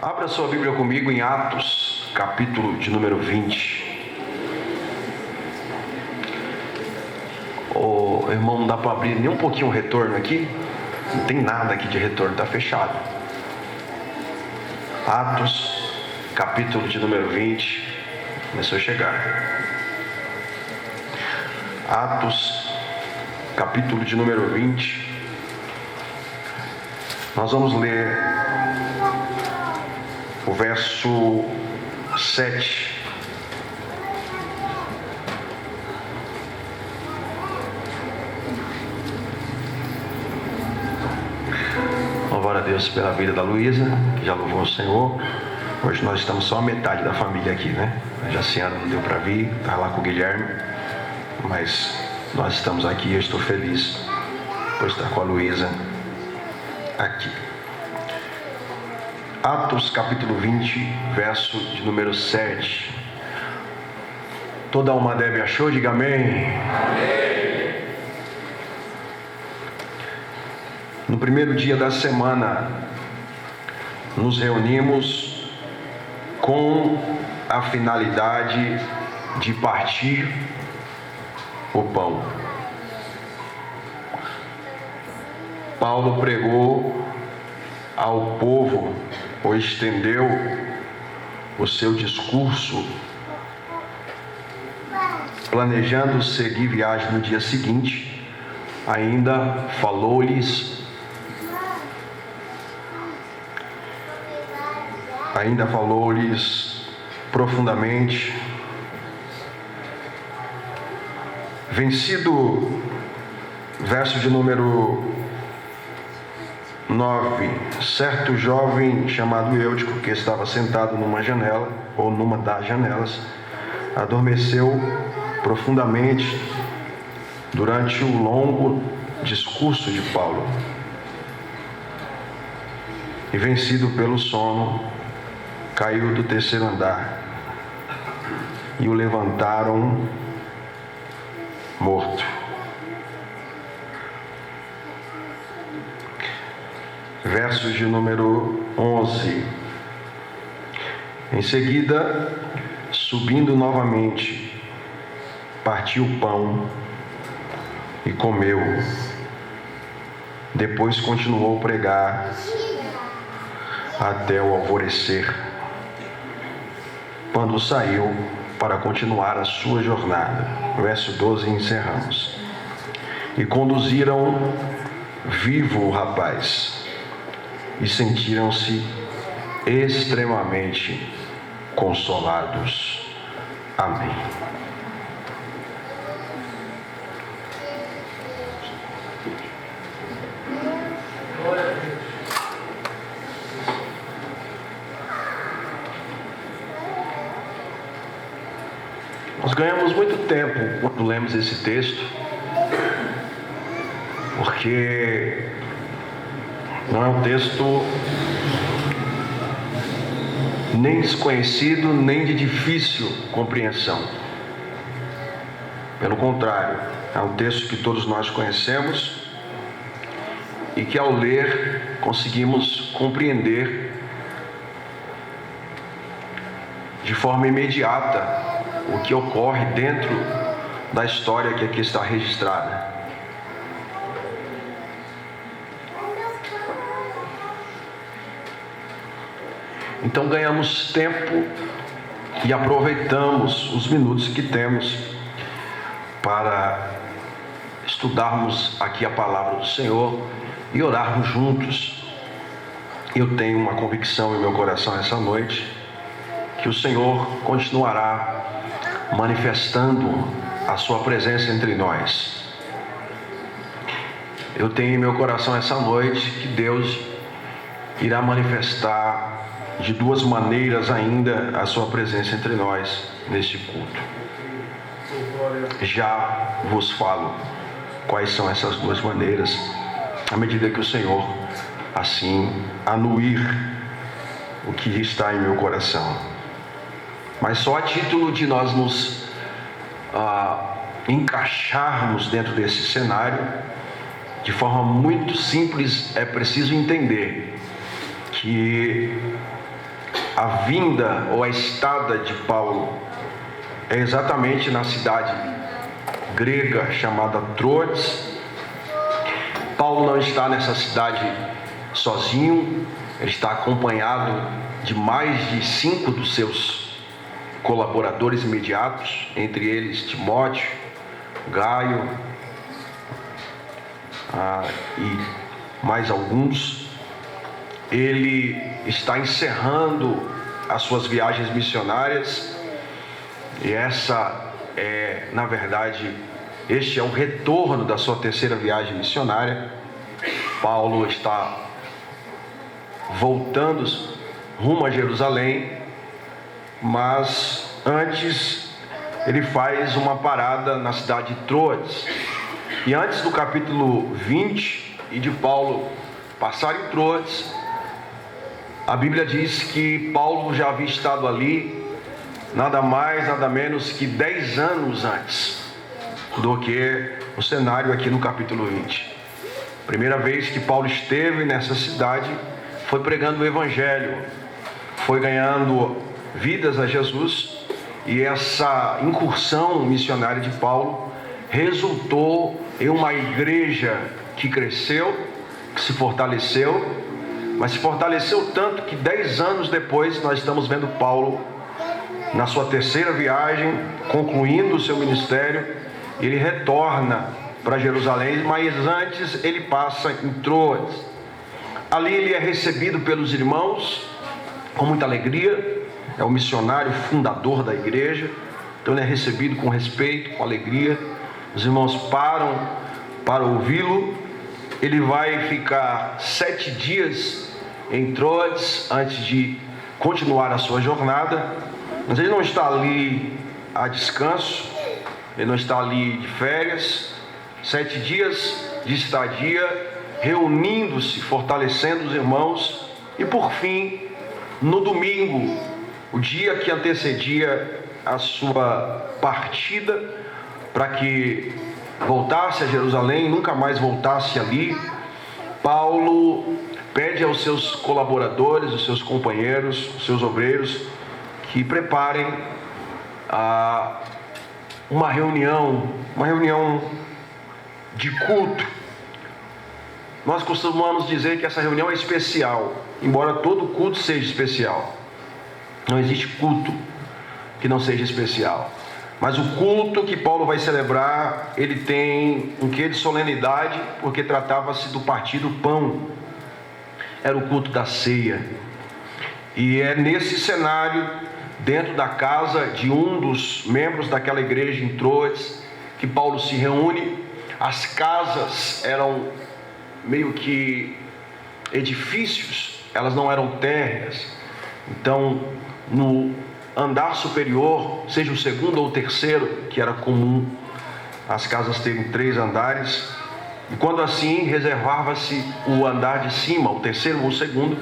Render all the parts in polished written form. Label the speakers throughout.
Speaker 1: Abra sua Bíblia comigo em Atos, capítulo de número 20. Irmão, não dá para abrir nem um pouquinho o retorno aqui? Não tem nada aqui de retorno, está fechado. Atos, capítulo de número 20. Começou a chegar. Atos, capítulo de número 20. Nós vamos ler o verso 7. Louvar a Deus pela vida da Luísa, que já louvou o Senhor. Hoje nós estamos só a metade da família aqui, né? A Jaciana não deu para vir, está lá com o Guilherme, mas nós estamos aqui e eu estou feliz por estar com a Luísa aqui. Atos capítulo 20, verso de número 7. Toda alma deve achou, diga amém. Amém. No primeiro dia da semana, nos reunimos com a finalidade de partir o pão. Paulo pregou ao povo, ou estendeu o seu discurso, planejando seguir viagem no dia seguinte. Ainda falou-lhes profundamente. Vencido, verso de número 9, certo jovem chamado Eutico, que estava sentado numa janela, ou numa das janelas, adormeceu profundamente durante o longo discurso de Paulo. E vencido pelo sono, caiu do terceiro andar e o levantaram morto. Versos de número 11. Em seguida, subindo novamente, partiu o pão e comeu. Depois continuou a pregar até o alvorecer, quando saiu para continuar a sua jornada. Verso 12, encerramos. E conduziram vivo o rapaz, e sentiram-se extremamente consolados. Amém. Nós ganhamos muito tempo quando lemos esse texto, porque não é um texto nem desconhecido, nem de difícil compreensão. Pelo contrário, é um texto que todos nós conhecemos e que, ao ler, conseguimos compreender de forma imediata o que ocorre dentro da história que aqui está registrada. Então ganhamos tempo e aproveitamos os minutos que temos para estudarmos aqui a palavra do Senhor e orarmos juntos. Eu tenho uma convicção em meu coração essa noite, que o Senhor continuará manifestando a sua presença entre nós. Eu tenho em meu coração essa noite que Deus irá manifestar de duas maneiras ainda a sua presença entre nós neste culto. Já vos falo quais são essas duas maneiras, à medida que o Senhor assim anuir o que está em meu coração. Mas só a título de nós nos encaixarmos dentro desse cenário, de forma muito simples, é preciso entender que a vinda ou a estada de Paulo é exatamente na cidade grega chamada Troades. Paulo não está nessa cidade sozinho, ele está acompanhado de mais de 5 dos seus colaboradores imediatos, entre eles Timóteo, Gaio e mais alguns. Ele está encerrando as suas viagens missionárias e na verdade, este é o retorno da sua terceira viagem missionária. Paulo está voltando rumo a Jerusalém, mas antes ele faz uma parada na cidade de Troades. E antes do capítulo 20 e de Paulo passar em Troades, a Bíblia diz que Paulo já havia estado ali nada mais, nada menos que 10 anos antes do que o cenário aqui no capítulo 20. Primeira vez que Paulo esteve nessa cidade foi pregando o Evangelho, foi ganhando vidas a Jesus, e essa incursão missionária de Paulo resultou em uma igreja que cresceu, que se fortaleceu, mas se fortaleceu tanto que 10 anos depois nós estamos vendo Paulo na sua terceira viagem, concluindo o seu ministério. Ele retorna para Jerusalém, mas antes ele passa em Troades. Ali ele é recebido pelos irmãos com muita alegria, é o missionário fundador da igreja, então ele é recebido com respeito, com alegria. Os irmãos param para ouvi-lo. Ele vai ficar 7 dias em Troades antes de continuar a sua jornada, mas ele não está ali a descanso, ele não está ali de férias. 7 dias de estadia, reunindo-se, fortalecendo os irmãos, e por fim, no domingo, o dia que antecedia a sua partida, para que voltasse a Jerusalém, nunca mais voltasse ali, Paulo pede aos seus colaboradores, os seus companheiros, os seus obreiros, que preparem uma reunião de culto. Nós costumamos dizer que essa reunião é especial, embora todo culto seja especial. Não existe culto que não seja especial. Mas o culto que Paulo vai celebrar, ele tem um quê de solenidade, porque tratava-se do partir do pão. Era o culto da ceia. E é nesse cenário, dentro da casa de um dos membros daquela igreja em Troades, que Paulo se reúne. As casas eram meio que edifícios, elas não eram térreas. Então, no andar superior, seja o segundo ou o terceiro, que era comum as casas terem 3 andares, e quando assim reservava-se o andar de cima, o terceiro ou o segundo,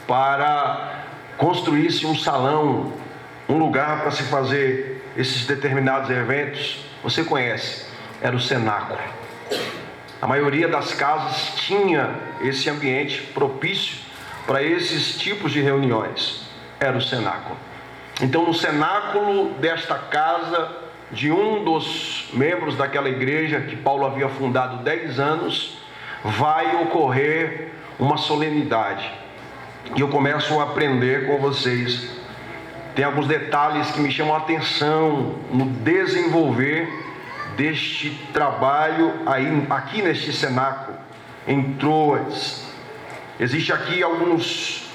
Speaker 1: para construir-se um salão, um lugar para se fazer esses determinados eventos. Você conhece, era o cenáculo. A maioria das casas tinha esse ambiente propício para esses tipos de reuniões, era o cenáculo. Então, no cenáculo desta casa, de um dos membros daquela igreja que Paulo havia fundado 10 anos, vai ocorrer uma solenidade. E eu começo a aprender com vocês. Tem alguns detalhes que me chamam a atenção no desenvolver deste trabalho aqui neste cenáculo, em Troades. Existe aqui alguns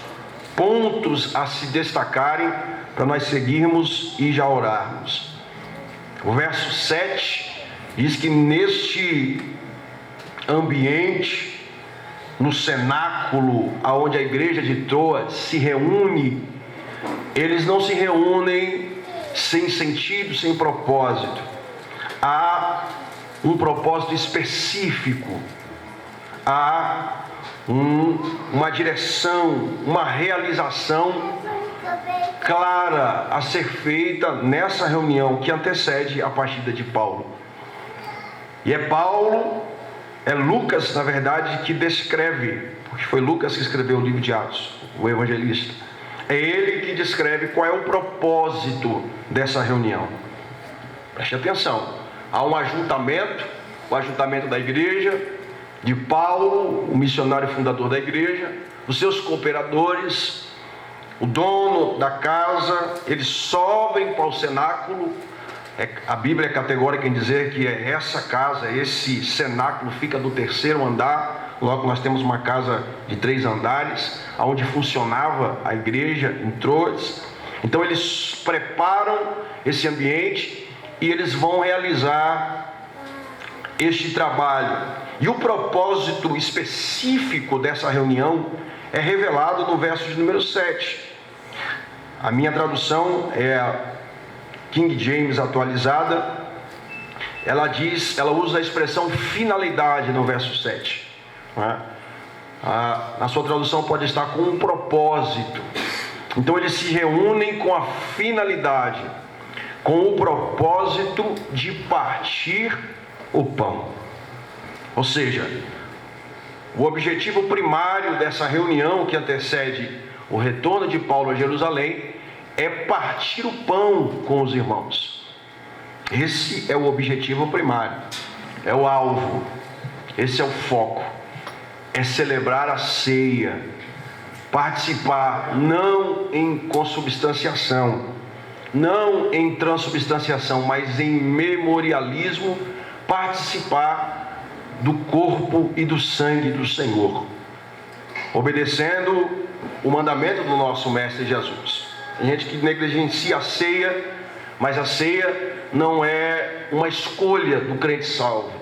Speaker 1: pontos a se destacarem para nós seguirmos e já orarmos. O verso 7 diz que neste ambiente, no cenáculo onde a igreja de Troades se reúne, eles não se reúnem sem sentido, sem propósito. Há um propósito específico, há uma direção, uma realização clara a ser feita nessa reunião que antecede a partida de Paulo. E é Lucas, na verdade, que descreve, porque foi Lucas que escreveu o livro de Atos, o evangelista. É ele que descreve qual é o propósito dessa reunião. Preste atenção. Há um ajuntamento, o ajuntamento da igreja, de Paulo, o missionário fundador da igreja, os seus cooperadores, o dono da casa. Eles sobem para o cenáculo. A Bíblia é categórica em dizer que essa casa, esse cenáculo fica do 3º andar. Logo nós temos uma casa de 3 andares, onde funcionava a igreja em Troades. Então eles preparam esse ambiente e eles vão realizar este trabalho. E o propósito específico dessa reunião é revelado no verso de número 7. A minha tradução é a King James atualizada. Ela usa a expressão finalidade no verso 7. Na sua tradução pode estar com um propósito. Então eles se reúnem com a finalidade, com o propósito de partir o pão. Ou seja, o objetivo primário dessa reunião que antecede o retorno de Paulo a Jerusalém é partir o pão com os irmãos. Esse é o objetivo primário, é o alvo, esse é o foco, é celebrar a ceia, participar não em consubstanciação, não em transubstanciação, mas em memorialismo, participar do corpo e do sangue do Senhor, obedecendo o mandamento do nosso Mestre Jesus. Tem gente que negligencia a ceia, mas a ceia não é uma escolha do crente salvo.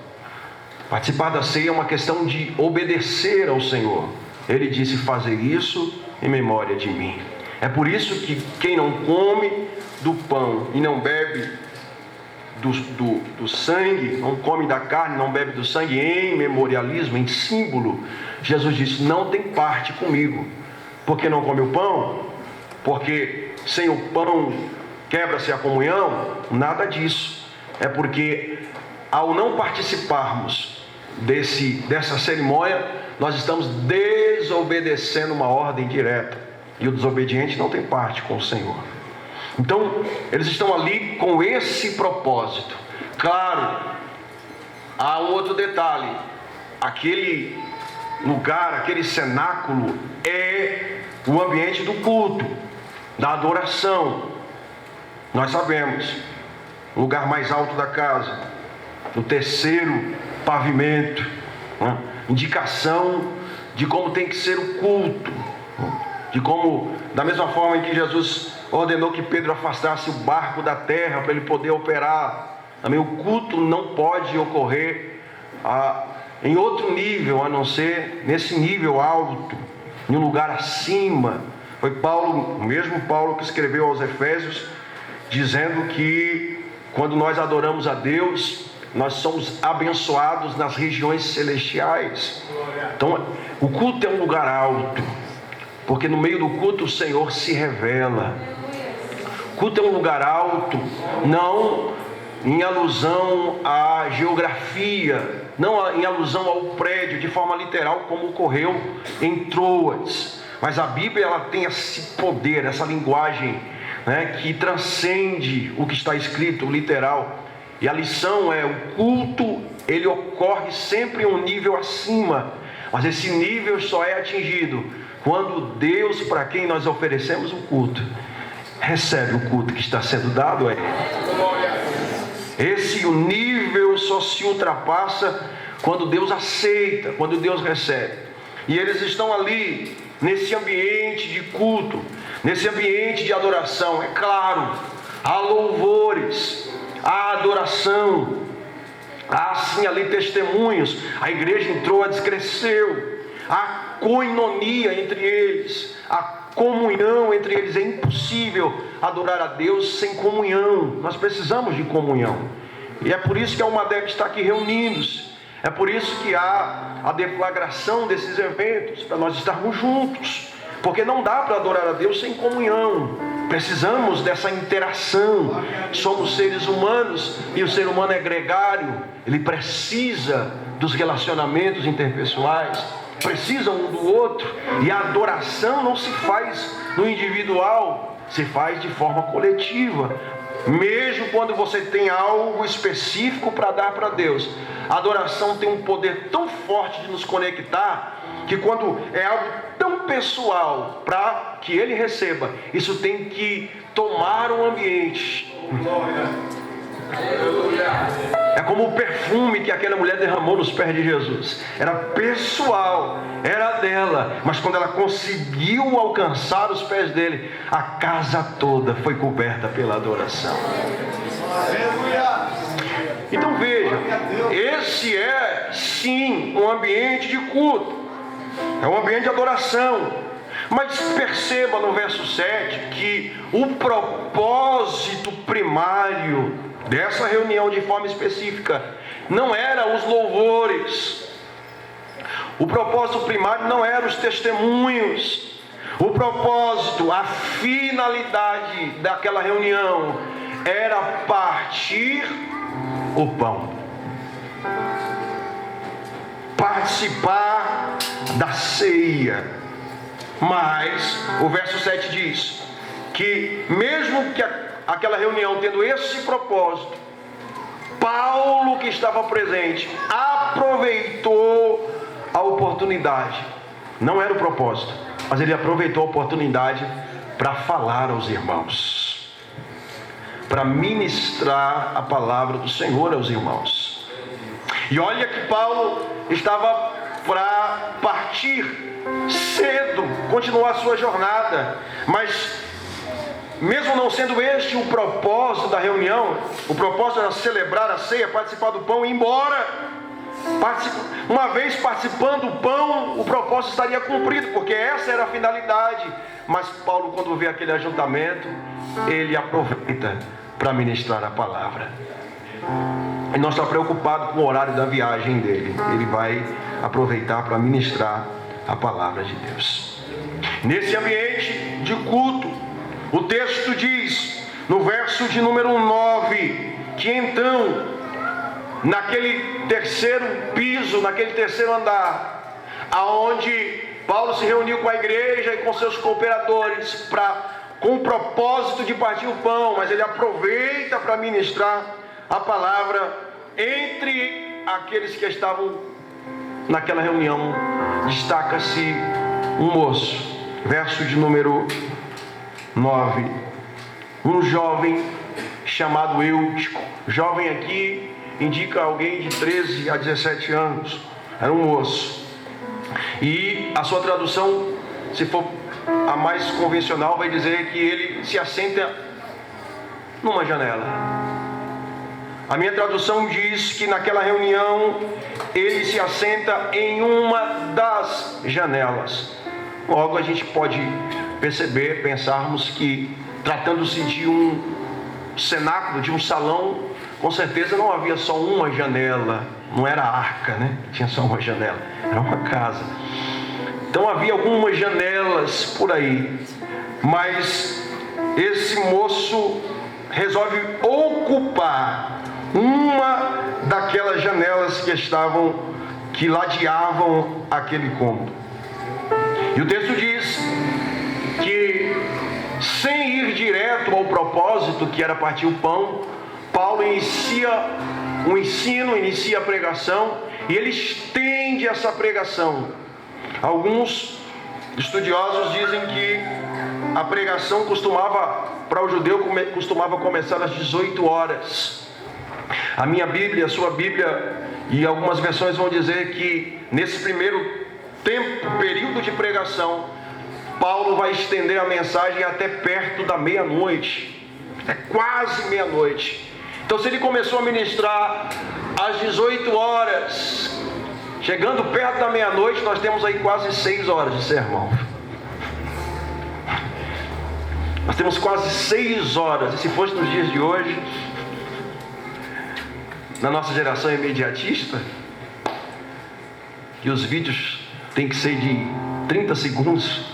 Speaker 1: Participar da ceia é uma questão de obedecer ao Senhor. Ele disse: fazer isso em memória de mim. É por isso que quem não come do pão e não bebe do sangue, não come da carne, não bebe do sangue, em memorialismo, em símbolo, Jesus disse: não tem parte comigo. Porque não come o pão? Porque sem o pão quebra-se a comunhão? Nada disso. É porque ao não participarmos dessa cerimônia, nós estamos desobedecendo uma ordem direta, e o desobediente não tem parte com o Senhor. Então, eles estão ali com esse propósito. Claro, há um outro detalhe: aquele lugar, aquele cenáculo é o ambiente do culto, da adoração. Nós sabemos, o lugar mais alto da casa, no 3º pavimento, né? Indicação de como tem que ser o culto, de como, da mesma forma em que Jesus ordenou que Pedro afastasse o barco da terra para ele poder operar, também o culto não pode ocorrer em outro nível, a não ser nesse nível alto, em um lugar acima. Foi Paulo, o mesmo Paulo que escreveu aos Efésios, dizendo que quando nós adoramos a Deus, nós somos abençoados nas regiões celestiais. Então, o culto é um lugar alto, porque no meio do culto o Senhor se revela. O culto é um lugar alto, não em alusão à geografia, não em alusão ao prédio de forma literal, como ocorreu em Troades. Mas a Bíblia, ela tem esse poder, essa linguagem, né, que transcende o que está escrito, literal. E a lição é: o culto, ele ocorre sempre em um nível acima, mas esse nível só é atingido quando Deus, para quem nós oferecemos o culto, recebe o culto que está sendo dado a Ele. Esse nível só se ultrapassa quando Deus aceita, quando Deus recebe. E eles estão ali, nesse ambiente de culto, nesse ambiente de adoração. É claro, há louvores, há adoração, há sim ali testemunhos. A igreja entrou, cresceu, há coinonia entre eles, há comunhão entre eles. É impossível adorar a Deus sem comunhão. Nós precisamos de comunhão, e é por isso que a Almadep está aqui reunindo-se. É por isso que há a deflagração desses eventos, para nós estarmos juntos, porque não dá para adorar a Deus sem comunhão. Precisamos dessa interação. Somos seres humanos, e o ser humano é gregário, ele precisa dos relacionamentos interpessoais, precisam um do outro, e a adoração não se faz no individual, se faz de forma coletiva. Mesmo quando você tem algo específico para dar para Deus, a adoração tem um poder tão forte de nos conectar, que quando é algo tão pessoal para que Ele receba, isso tem que tomar um ambiente. É como o perfume que aquela mulher derramou nos pés de Jesus. Era pessoal, era dela, mas quando ela conseguiu alcançar os pés dele, a casa toda foi coberta pela adoração. Então veja, esse é sim um ambiente de culto, é um ambiente de adoração. Mas perceba no verso 7 que o propósito primário dessa reunião, de forma específica, não era os louvores. O propósito primário não era os testemunhos. O propósito, a finalidade daquela reunião era partir o pão, participar da ceia. Mas o verso 7 diz que mesmo que aquela reunião tendo esse propósito, Paulo, que estava presente, aproveitou a oportunidade. Não era o propósito, mas ele aproveitou a oportunidade para falar aos irmãos, para ministrar a palavra do Senhor aos irmãos. E olha que Paulo estava para partir cedo, continuar a sua jornada, mas mesmo não sendo este o propósito da reunião, o propósito era celebrar a ceia, participar do pão e ir embora. Uma vez participando do pão, o propósito estaria cumprido, porque essa era a finalidade. Mas Paulo, quando vê aquele ajuntamento, ele aproveita para ministrar a palavra. E não está preocupado com o horário da viagem dele, ele vai aproveitar para ministrar a palavra de Deus. Nesse ambiente de culto, o texto diz, no verso de número 9, que então, naquele terceiro piso, naquele terceiro andar, aonde Paulo se reuniu com a igreja e com seus cooperadores com o propósito de partir o pão, mas ele aproveita para ministrar a palavra. Entre aqueles que estavam naquela reunião, destaca-se um moço, verso de número 9, um jovem chamado Eutico. Jovem aqui indica alguém de 13 a 17 anos, era um moço. E a sua tradução, se for a mais convencional, vai dizer que ele se assenta numa janela. A minha tradução diz que naquela reunião ele se assenta em uma das janelas. Logo a gente pode perceber, pensarmos que, tratando-se de um cenáculo, de um salão, com certeza não havia só uma janela, não era arca, né? Tinha só uma janela, era uma casa. Então havia algumas janelas por aí, mas esse moço resolve ocupar uma daquelas janelas que ladeavam aquele cômodo. E o texto diz que, sem ir direto ao propósito, que era partir o pão, Paulo inicia um ensino, inicia a pregação, e ele estende essa pregação. Alguns estudiosos dizem que a pregação para o judeu costumava começar às 18 horas. A minha Bíblia, a sua Bíblia e algumas versões vão dizer que nesse primeiro período de pregação, Paulo vai estender a mensagem até perto da meia-noite. É quase meia-noite. Então, se ele começou a ministrar às 18 horas, chegando perto da meia-noite, nós temos aí quase 6 horas de sermão. Nós temos quase 6 horas. E se fosse nos dias de hoje, na nossa geração imediatista, que os vídeos têm que ser de 30 segundos,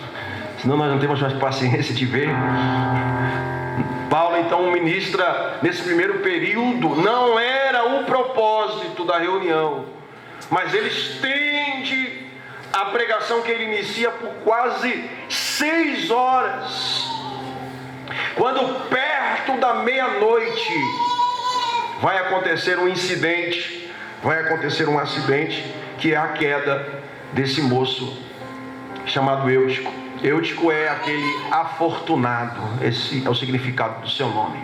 Speaker 1: senão nós não temos mais paciência de ver. Paulo então ministra nesse primeiro período. Não era o propósito da reunião mas ele estende a pregação que ele inicia por quase 6 horas. Quando perto da meia-noite vai acontecer um incidente, vai acontecer um acidente, que é a queda desse moço chamado Eutico. Eutico é aquele afortunado, esse é o significado do seu nome.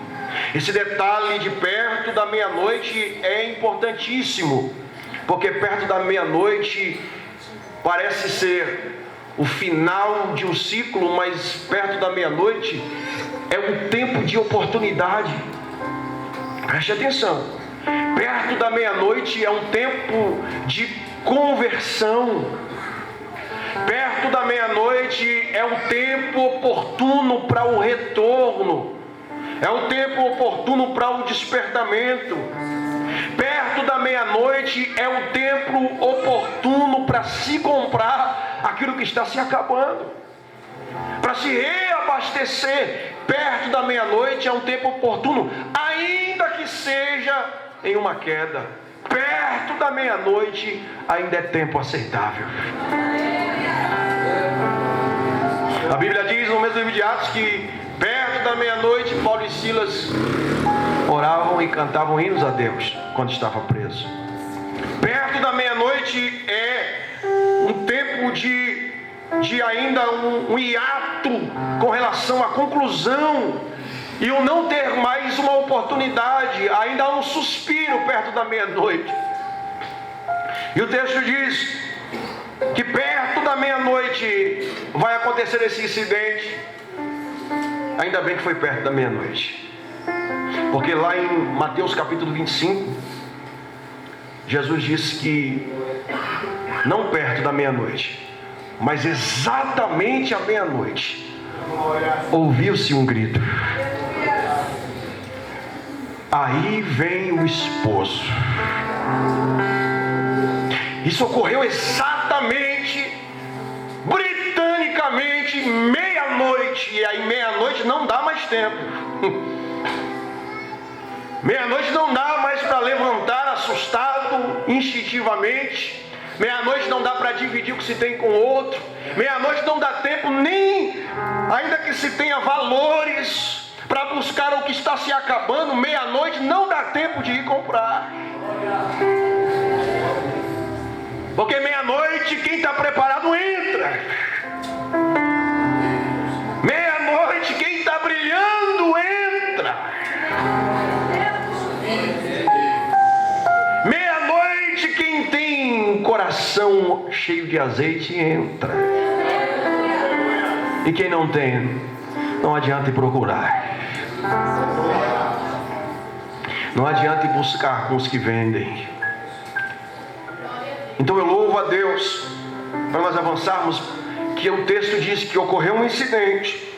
Speaker 1: Esse detalhe de perto da meia-noite é importantíssimo, porque perto da meia-noite parece ser o final de um ciclo, mas perto da meia-noite é um tempo de oportunidade. Preste atenção, perto da meia-noite é um tempo de conversão. Perto da meia-noite é um tempo oportuno para o retorno, é um tempo oportuno para o despertamento. Perto da meia-noite é um tempo oportuno para se comprar aquilo que está se acabando, para se reabastecer. Perto da meia-noite é um tempo oportuno, ainda que seja em uma queda. Perto da meia-noite ainda é tempo aceitável. A Bíblia diz no mesmo livro de Atos que perto da meia-noite Paulo e Silas oravam e cantavam hinos a Deus quando estava preso. Perto da meia-noite é um tempo de ainda um hiato com relação à conclusão e o não ter mais uma oportunidade. Ainda há um suspiro perto da meia-noite. E o texto diz que perto da meia-noite vai acontecer esse incidente. Ainda bem que foi perto da meia-noite, porque lá em Mateus capítulo 25, Jesus disse que não perto da meia-noite, mas exatamente à meia-noite, ouviu-se um grito: aí vem o esposo. Isso ocorreu exatamente, britanicamente, meia-noite. E aí meia-noite não dá mais tempo. Meia-noite não dá mais para levantar assustado, instintivamente. Meia-noite não dá para dividir o que se tem com o outro. Meia-noite não dá tempo nem, ainda que se tenha valores, para buscar o que está se acabando. Meia-noite não dá tempo de ir comprar. Porque meia-noite quem está preparado entra. Meia-noite quem está brilhando entra. Meia-noite quem tem um coração cheio de azeite entra. E quem não tem, não adianta ir procurar. Não adianta ir buscar com os que vendem. Então eu louvo a Deus, para nós avançarmos, que o texto diz que ocorreu um incidente,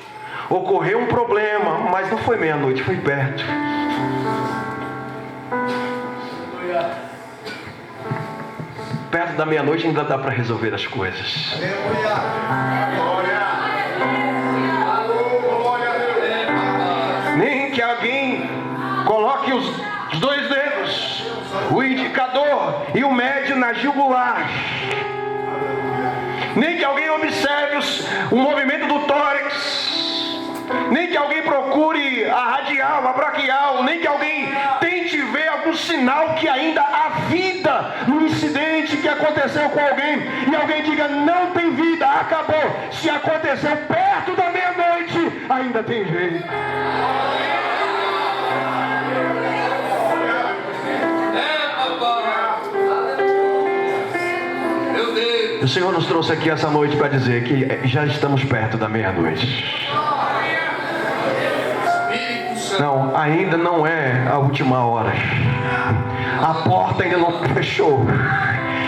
Speaker 1: ocorreu um problema, mas não foi meia-noite, foi perto. Perto da meia-noite ainda dá para resolver as coisas. Nem que alguém coloque os 2 dedos, o indicador e o médio na jugular. Nem que alguém observe o movimento do tórax. Nem que alguém procure a radial, a braquial. Nem que alguém tente ver algum sinal que ainda há vida no incidente que aconteceu com alguém. E alguém diga, não tem vida, acabou. Se aconteceu perto da meia-noite, ainda tem jeito. O Senhor nos trouxe aqui essa noite para dizer que já estamos perto da meia-noite. Não, ainda não é a última hora. A porta ainda não fechou.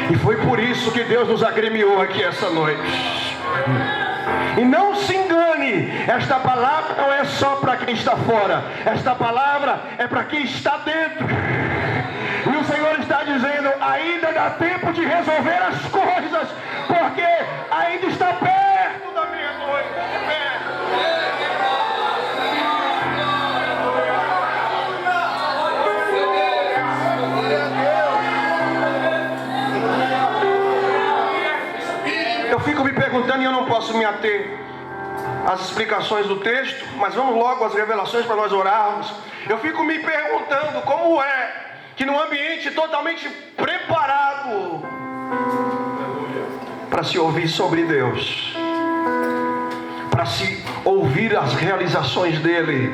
Speaker 1: E foi por isso que Deus nos agremiou aqui essa noite. E não se engane, esta palavra não é só para quem está fora. Esta palavra é para quem está dentro. E o Senhor está dizendo, ainda dá tempo de resolver as coisas, porque ainda está perto da meia-noite. Eu fico me perguntando, e eu não posso me ater às explicações do texto, mas vamos logo às revelações para nós orarmos. Eu fico me perguntando como é que num ambiente totalmente preparado para se ouvir sobre Deus, para se ouvir as realizações dele,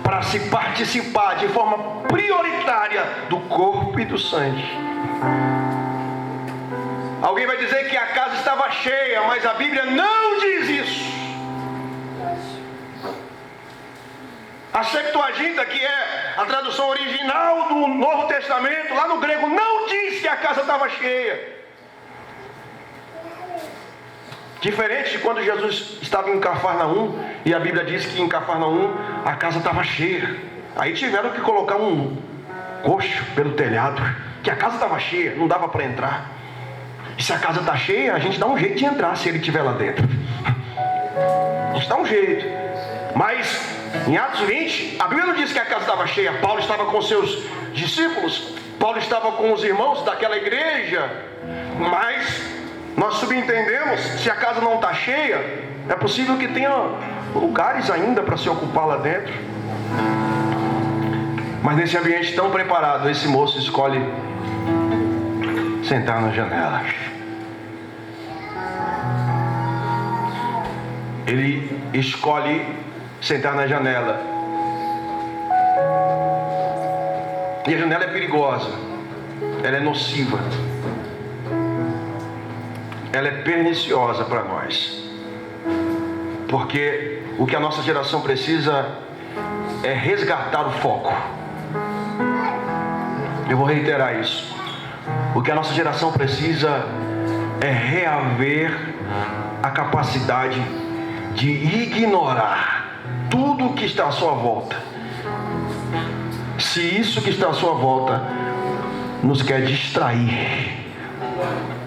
Speaker 1: para se participar de forma prioritária do corpo e do sangue. Alguém vai dizer que a casa estava cheia, mas a Bíblia não diz isso. A Septuaginta, que é a tradução original do Novo Testamento, lá no grego, não diz que a casa estava cheia. Diferente de quando Jesus estava em Cafarnaum, e a Bíblia diz que em Cafarnaum a casa estava cheia. Aí tiveram que colocar um coxo pelo telhado, que a casa estava cheia, não dava para entrar. E se a casa está cheia, a gente dá um jeito de entrar se ele estiver lá dentro. A gente dá um jeito. Mas em Atos 20, a Bíblia não diz que a casa estava cheia. Paulo estava com seus discípulos, Paulo estava com os irmãos daquela igreja. Mas nós subentendemos, se a casa não está cheia, é possível que tenha lugares ainda para se ocupar lá dentro. Mas nesse ambiente tão preparado, esse moço escolhe sentar na janela. Ele escolhe sentar na janela. E a janela é perigosa. Ela é nociva. Ela é perniciosa para nós. Porque o que a nossa geração precisa é resgatar o foco. Eu vou reiterar isso. O que a nossa geração precisa é reaver a capacidade de ignorar tudo o que está à sua volta. Se isso que está à sua volta nos quer distrair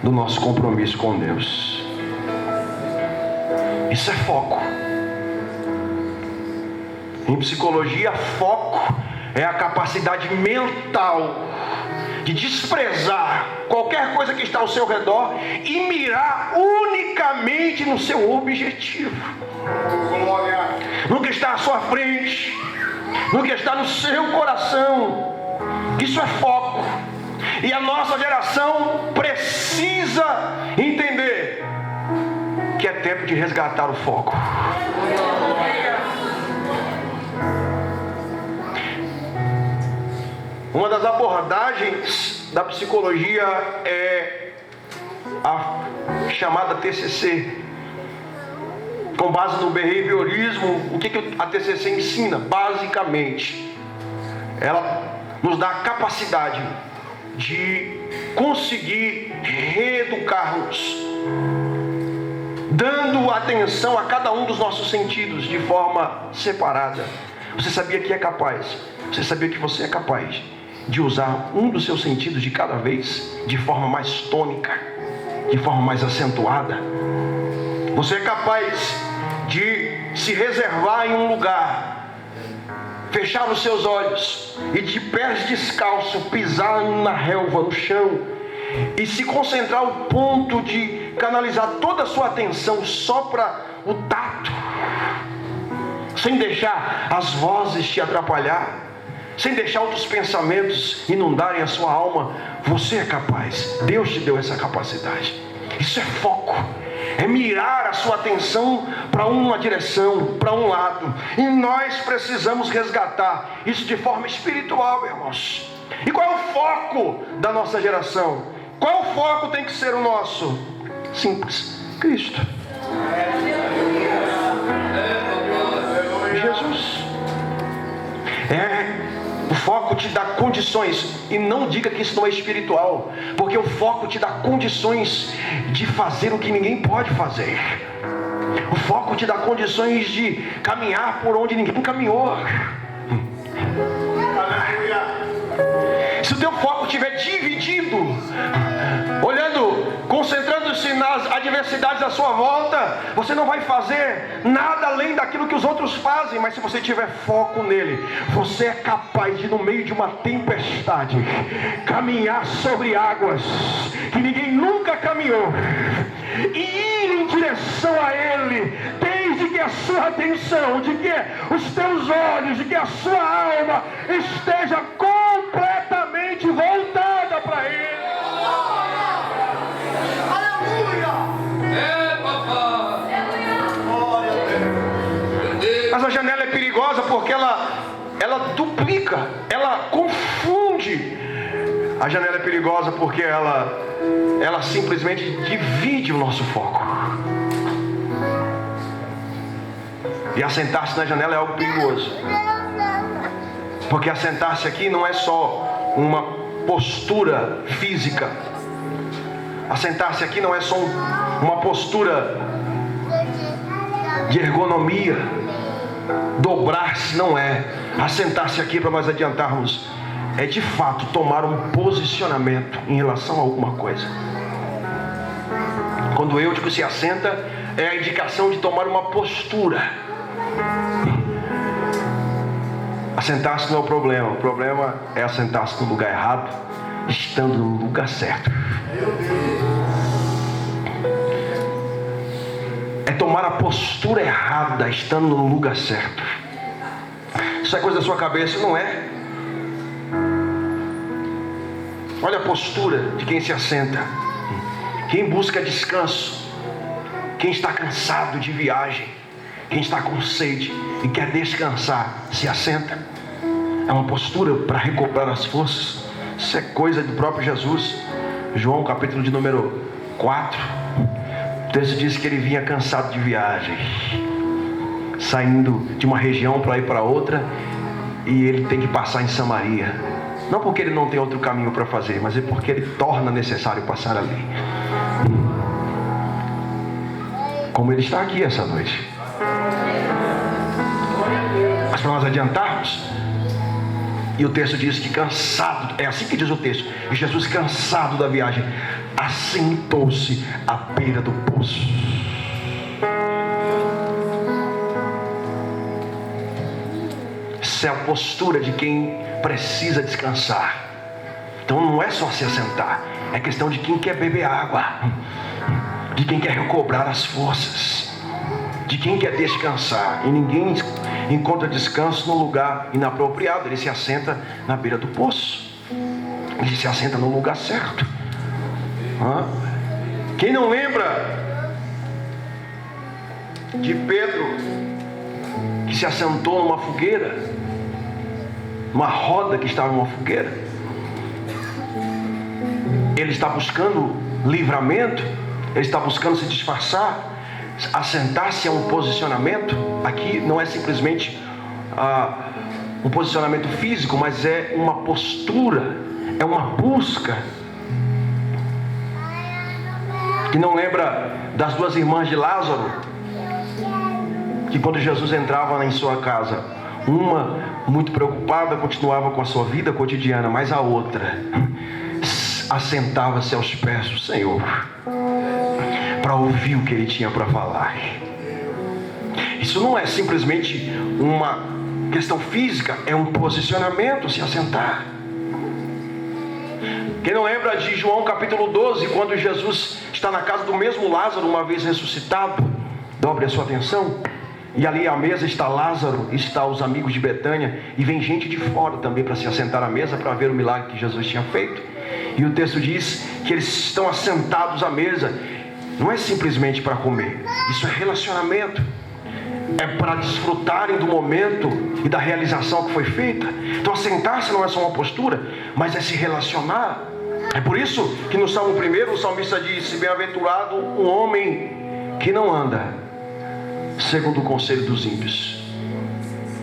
Speaker 1: do nosso compromisso com Deus. Isso é foco. Em psicologia, foco é a capacidade mental de desprezar qualquer coisa que está ao seu redor e mirar unicamente no seu objetivo, no que está à sua frente, no que está no seu coração. Isso é foco. E a nossa geração precisa entender que é tempo de resgatar o foco. Uma das abordagens da psicologia é a chamada TCC. Com base no behaviorismo, o que a TCC ensina? Basicamente, ela nos dá a capacidade de conseguir reeducar-nos, dando atenção a cada um dos nossos sentidos de forma separada. Você sabia que é capaz? Você sabia que você é capaz de usar um dos seus sentidos de cada vez de forma mais tônica, de forma mais acentuada? Você é capaz de se reservar em um lugar, fechar os seus olhos e de pés descalços pisar na relva, no chão, e se concentrar ao ponto de canalizar toda a sua atenção só para o tato, sem deixar as vozes te atrapalhar, sem deixar outros pensamentos inundarem a sua alma? Você é capaz. Deus te deu essa capacidade. Isso é foco. É mirar a sua atenção para uma direção, para um lado. E nós precisamos resgatar isso de forma espiritual, irmãos. E qual é o foco da nossa geração? Qual o foco tem que ser o nosso? Simples: Cristo. Jesus. O foco te dá condições, e não diga que isso não é espiritual, porque o foco te dá condições de fazer o que ninguém pode fazer. O foco te dá condições de caminhar por onde ninguém caminhou. Se o teu foco estiver dividido, concentrando-se nas adversidades à sua volta, você não vai fazer nada além daquilo que os outros fazem. Mas se você tiver foco nele, você é capaz de, no meio de uma tempestade, caminhar sobre águas que ninguém nunca caminhou. tua atenção, de que os teus olhos, de que a sua alma esteja completamente voltada para Ele. Mas a janela é perigosa porque ela duplica, ela confunde. A janela é perigosa porque ela simplesmente divide o nosso foco. E assentar-se na janela é algo perigoso. Porque assentar-se aqui não é só uma postura física. Assentar-se aqui não é só uma postura de ergonomia. Dobrar-se não é. Assentar-se aqui, para nós adiantarmos, é de fato tomar um posicionamento em relação a alguma coisa. Quando o Eutico se assenta, é a indicação de tomar uma postura. Assentar-se não é o problema é assentar-se no lugar errado, estando no lugar certo. É tomar a postura errada, estando no lugar certo. Isso é coisa da sua cabeça, não é? Olha a postura de quem se assenta. Quem busca descanso, quem está cansado de viagem, quem está com sede e quer descansar, se assenta. É uma postura para recobrar as forças. Isso é coisa do próprio Jesus. João capítulo de número 4. O texto diz que ele vinha cansado de viagem, saindo de uma região para ir para outra, e ele tem que passar em Samaria. Não porque ele não tem outro caminho para fazer, mas é porque ele torna necessário passar ali. Como ele está aqui essa noite. Mas para nós adiantarmos, e o texto diz que cansado, é assim que diz o texto, e Jesus, cansado da viagem, assentou-se à beira do poço. Essa é a postura de quem precisa descansar. Então não é só se assentar, é questão de quem quer beber água, de quem quer recobrar as forças, de quem quer descansar. E ninguém encontra descanso no lugar inapropriado. Ele se assenta na beira do poço, ele se assenta no lugar certo. Quem não lembra de Pedro, que se assentou numa fogueira, uma roda que estava numa fogueira? Ele está buscando livramento, ele está buscando se disfarçar. Assentar-se é um posicionamento. Aqui não é simplesmente um posicionamento físico, mas é uma postura, é uma busca. Que não lembra das duas irmãs de Lázaro, que quando Jesus entrava em sua casa, uma muito preocupada continuava com a sua vida cotidiana, mas a outra assentava-se aos pés do Senhor para ouvir o que ele tinha para falar. Isso não é simplesmente uma questão física, é um posicionamento, se assentar. Quem não lembra de João capítulo 12, quando Jesus está na casa do mesmo Lázaro, uma vez ressuscitado? Dobre a sua atenção. E ali à mesa está Lázaro, está os amigos de Betânia, e vem gente de fora também para se assentar à mesa, para ver o milagre que Jesus tinha feito. E o texto diz que eles estão assentados à mesa. Não é simplesmente para comer, isso é relacionamento. É para desfrutarem do momento e da realização que foi feita. Então assentar-se não é só uma postura, mas é se relacionar. É por isso que no Salmo 1 o salmista disse: bem-aventurado o homem que não anda segundo o conselho dos ímpios,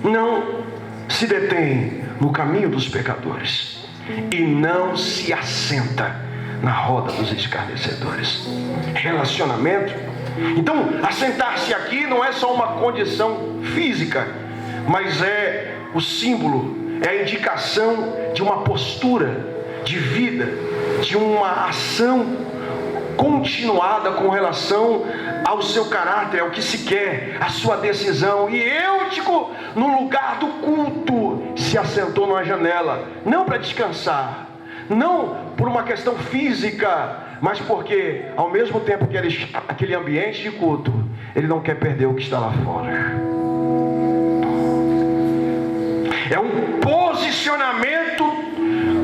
Speaker 1: não se detém no caminho dos pecadores, e não se assenta na roda dos escarnecedores. Relacionamento. Então, assentar-se aqui não é só uma condição física, mas é o símbolo, é a indicação de uma postura de vida, de uma ação continuada com relação ao seu caráter, ao que se quer, a sua decisão. E Eutico, no lugar do culto, se assentou numa janela, não para descansar, não por uma questão física, mas porque ao mesmo tempo que ele está naquele ambiente de culto, ele não quer perder o que está lá fora. É um posicionamento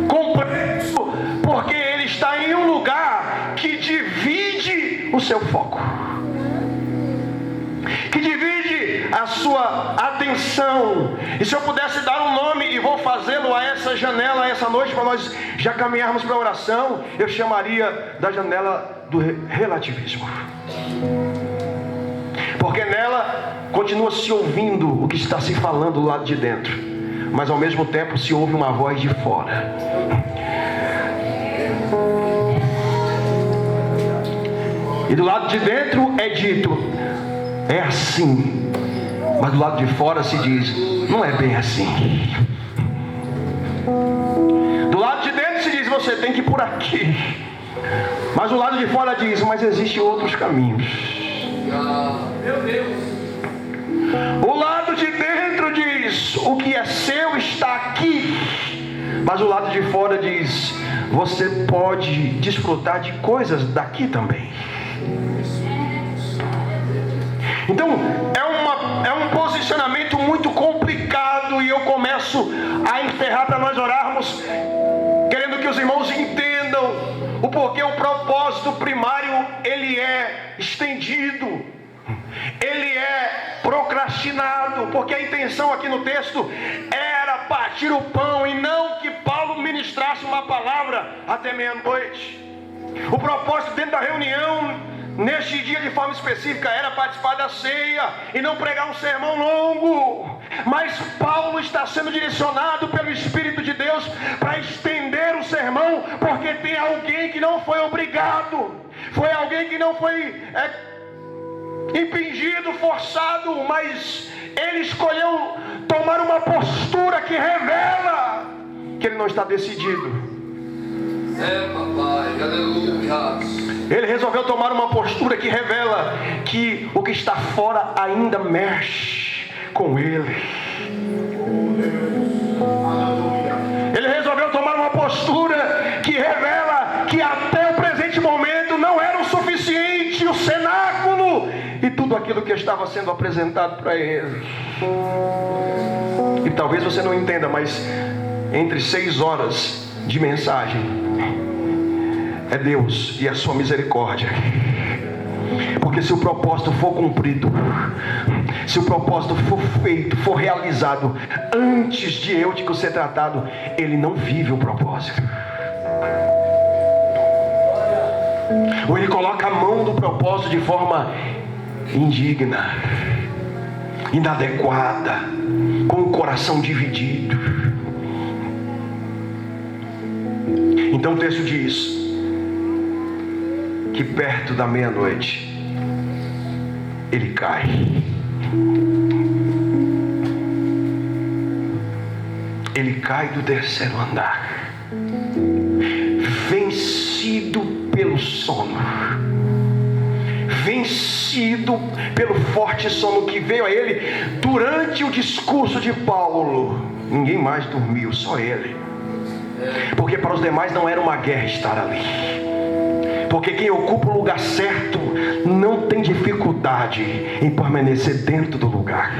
Speaker 1: complexo, porque ele está em um lugar que divide o seu foco, que divide a sua atenção. E se eu pudesse dar um nome, e vou fazê-lo a essa janela, essa noite, para nós já caminharmos para a oração, eu chamaria da janela do relativismo. Porque nela continua se ouvindo o que está se falando do lado de dentro, mas ao mesmo tempo se ouve uma voz de fora. E do lado de dentro é dito, é assim. Mas do lado de fora se diz, não é bem assim. Do lado de dentro se diz, você tem que ir por aqui. Mas do lado de fora diz, mas existem outros caminhos. Meu Deus. O lado de dentro diz, o que é seu está aqui. Mas o lado de fora diz, você pode desfrutar de coisas daqui também. Então é um posicionamento muito complicado, e eu começo a encerrar para nós orarmos, querendo que os irmãos entendam o porquê o propósito primário ele é estendido, ele é procrastinado, porque a intenção aqui no texto era partir o pão e não que Paulo ministrasse uma palavra até meia-noite. O propósito dentro da reunião neste dia de forma específica era participar da ceia e não pregar um sermão longo. Mas Paulo está sendo direcionado pelo Espírito de Deus para estender o sermão, porque tem alguém que não foi obrigado, foi alguém que não foi impingido, forçado, mas ele escolheu tomar uma postura que revela que ele não está decidido.
Speaker 2: Papai, aleluia.
Speaker 1: Ele resolveu tomar uma postura que revela que o que está fora ainda mexe com ele. Ele resolveu tomar uma postura que revela que até o presente momento não era o suficiente o cenáculo e tudo aquilo que estava sendo apresentado para ele. E talvez você não entenda, mas entre 6 horas de mensagem é Deus e a sua misericórdia. Porque se o propósito for cumprido, se o propósito for feito, for realizado antes de Eutico ser tratado, ele não vive o propósito. Ou ele coloca a mão do propósito de forma indigna, inadequada, com o coração dividido. Então o texto diz que perto da meia-noite ele cai. Ele cai do 3º andar, vencido pelo sono, vencido pelo forte sono que veio a ele durante o discurso de Paulo. Ninguém mais dormiu, só ele. Porque para os demais não era uma guerra estar ali. Porque quem ocupa o lugar certo não tem dificuldade em permanecer dentro do lugar.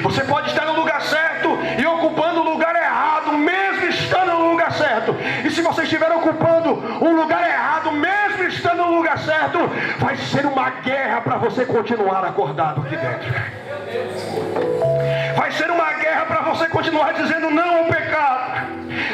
Speaker 1: Você pode estar no lugar certo e ocupando o lugar errado, mesmo estando no lugar certo. E se você estiver ocupando um lugar errado, mesmo estando no lugar certo, vai ser uma guerra para você continuar acordado aqui dentro. Vai ser uma guerra para você continuar dizendo não ao pecado.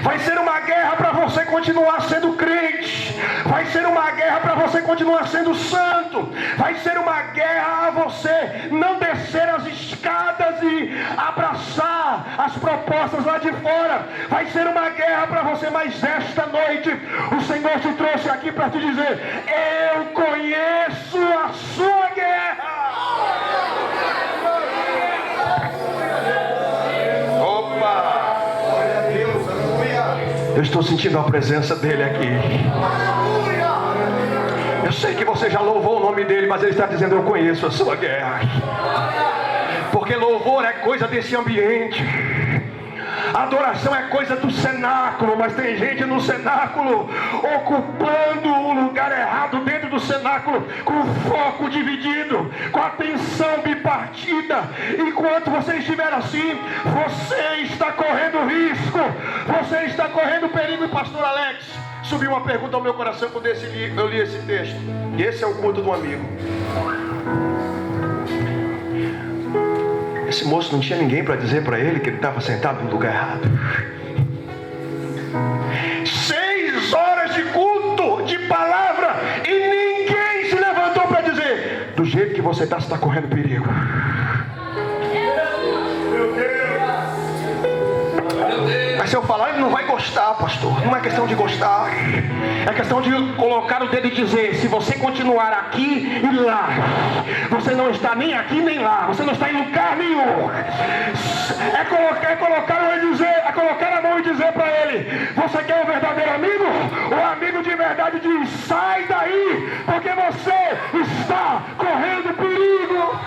Speaker 1: Vai ser uma guerra para você continuar sendo crente. Vai ser uma guerra para você continuar sendo santo. Vai ser uma guerra a você não descer as escadas e abraçar as propostas lá de fora. Vai ser uma guerra para você, mas esta noite o Senhor te trouxe aqui para te dizer: eu conheço a sua guerra. Eu estou sentindo a presença dele aqui. Eu sei que você já louvou o nome dele, mas ele está dizendo: eu conheço a sua guerra. Porque louvor é coisa desse ambiente, adoração é coisa do cenáculo, mas tem gente no cenáculo ocupando o lugar errado dentro do cenáculo com o foco dividido, com a atenção bipartida. Enquanto você estiver assim, você está correndo risco, você está correndo perigo. E pastor Alex, subiu uma pergunta ao meu coração quando eu li esse texto. E esse é o culto do amigo. Esse moço não tinha ninguém para dizer para ele que ele estava sentado no lugar errado. 6 horas de culto, de palavra, e ninguém se levantou para dizer: do jeito que você está correndo perigo. Mas se eu falar, ele não vai gostar, pastor. Não é questão de gostar, é questão de colocar o dedo e dizer: se você continuar aqui e lá, você não está nem aqui nem lá, você não está em lugar nenhum. É colocar a mão e dizer para ele: você quer um verdadeiro amigo? O amigo de verdade diz: sai daí, porque você está correndo perigo.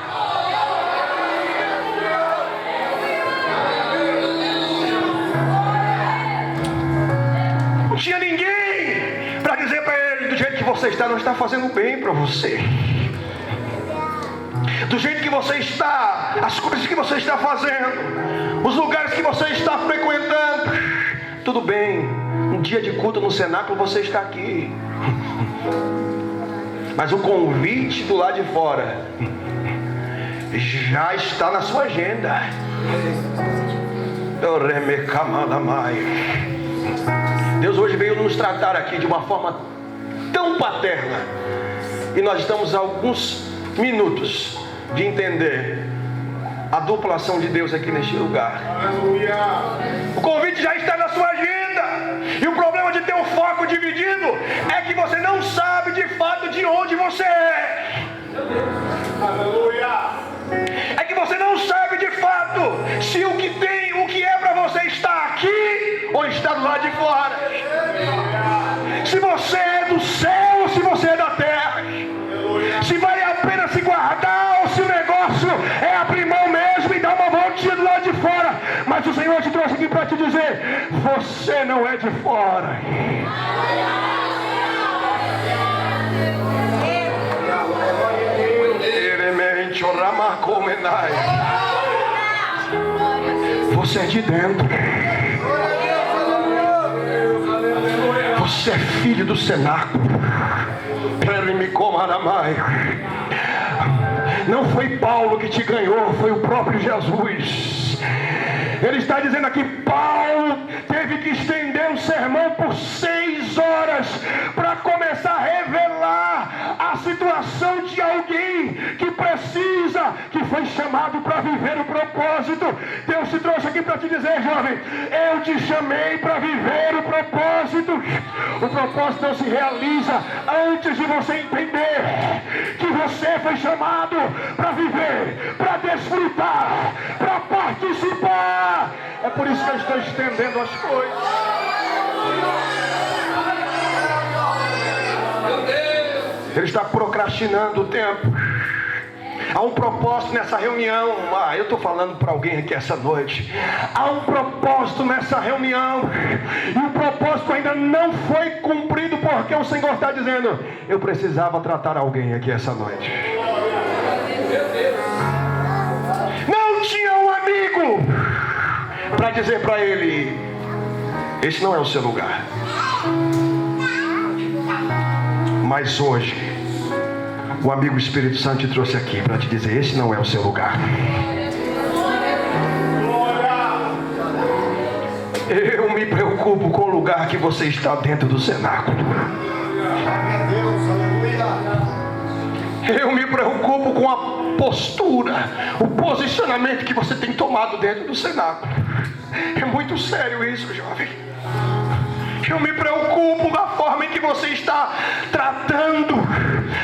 Speaker 1: Não tinha ninguém para dizer para ele: do jeito que você está, não está fazendo bem para você. Do jeito que você está, as coisas que você está fazendo, os lugares que você está frequentando, tudo bem, um dia de culto no cenáculo você está aqui, mas o convite do lado de fora já está na sua agenda. Deus hoje veio nos tratar aqui de uma forma tão paterna, e nós estamos a alguns minutos de entender a dupla ação de Deus aqui neste lugar. Aleluia. O convite já está na sua agenda, e o problema de ter o foco dividido é que você não sabe de fato de onde você é. Aleluia. É que você não sabe de fato se o que é para você está aqui ou está do lado de fora. Se você é do céu ou se você é da terra. Se vale a pena se guardar ou se o negócio é abrir mão mesmo e dar uma voltinha do lado de fora. Mas o Senhor te trouxe aqui para te dizer: você não é de fora. Você é de dentro. Você é filho do cenáculo. Não foi Paulo que te ganhou, foi o próprio Jesus. Ele está dizendo aqui: Paulo teve que estender o sermão por 6 horas para começar a revelar a situação de alguém que precisa, que foi chamado para viver o propósito. Deus te trouxe aqui para te dizer: jovem, eu te chamei para viver o propósito. O propósito não se realiza antes de você entender que você foi chamado para viver, para desfrutar, para participar. É por isso que eu estou estendendo as coisas. Ele está procrastinando o tempo. Há um propósito nessa reunião. Eu estou falando para alguém aqui essa noite. Há um propósito nessa reunião, e o propósito ainda não foi cumprido, porque o Senhor está dizendo: eu precisava tratar alguém aqui essa noite. Não tinha um amigo para dizer para ele: esse não é o seu lugar. Mas hoje o amigo Espírito Santo te trouxe aqui para te dizer: esse não é o seu lugar. Eu me preocupo com o lugar que você está dentro do cenáculo. Eu me preocupo com a postura, o posicionamento que você tem tomado dentro do cenáculo. É muito sério isso, jovem. Eu me preocupo da forma em que você está tratando,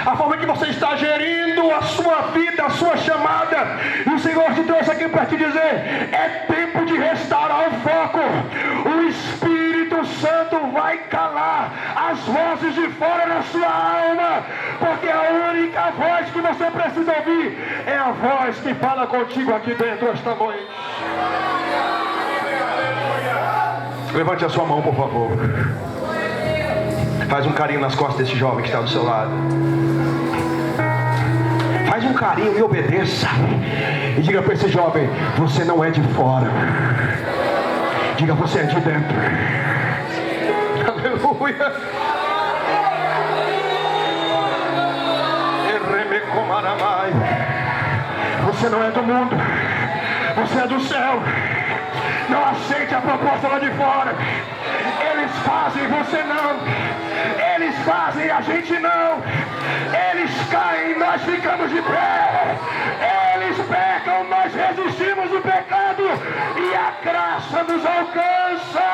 Speaker 1: a forma em que você está gerindo a sua vida, a sua chamada. E o Senhor te trouxe aqui para te dizer: é tempo de restaurar o foco. O Espírito Santo vai calar as vozes de fora na sua alma, porque a única voz que você precisa ouvir é a voz que fala contigo aqui dentro esta noite. Levante a sua mão, por favor. Faz um carinho nas costas desse jovem que está do seu lado. Faz um carinho e obedeça. E diga para esse jovem: você não é de fora. Diga: você é de dentro. Aleluia. Você não é do mundo, você é do céu. Não aceite a proposta lá de fora. Eles fazem, você não. Eles fazem, a gente não. Eles caem, nós ficamos de pé. Eles pecam, nós resistimos o pecado e a graça nos alcança.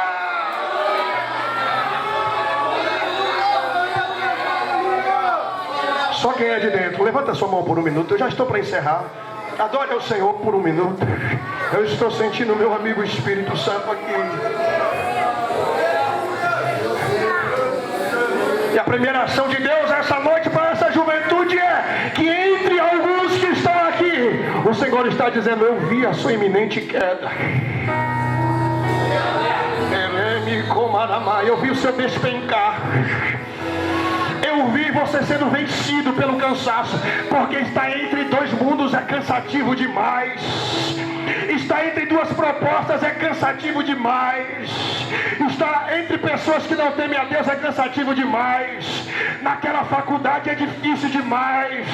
Speaker 1: Só quem é de dentro, levanta sua mão por um minuto. Eu já estou para encerrar. Adore ao Senhor por um minuto. Eu estou sentindo o meu amigo Espírito Santo aqui. E a primeira ação de Deus essa noite para essa juventude é que entre alguns que estão aqui, o Senhor está dizendo: eu vi a sua iminente queda. Eu vi o seu despencar. Eu vi você sendo vencido pelo cansaço, porque estar entre dois mundos é cansativo demais. Estar entre duas propostas é cansativo demais. Estar entre pessoas que não temem a Deus é cansativo demais. Naquela faculdade é difícil demais.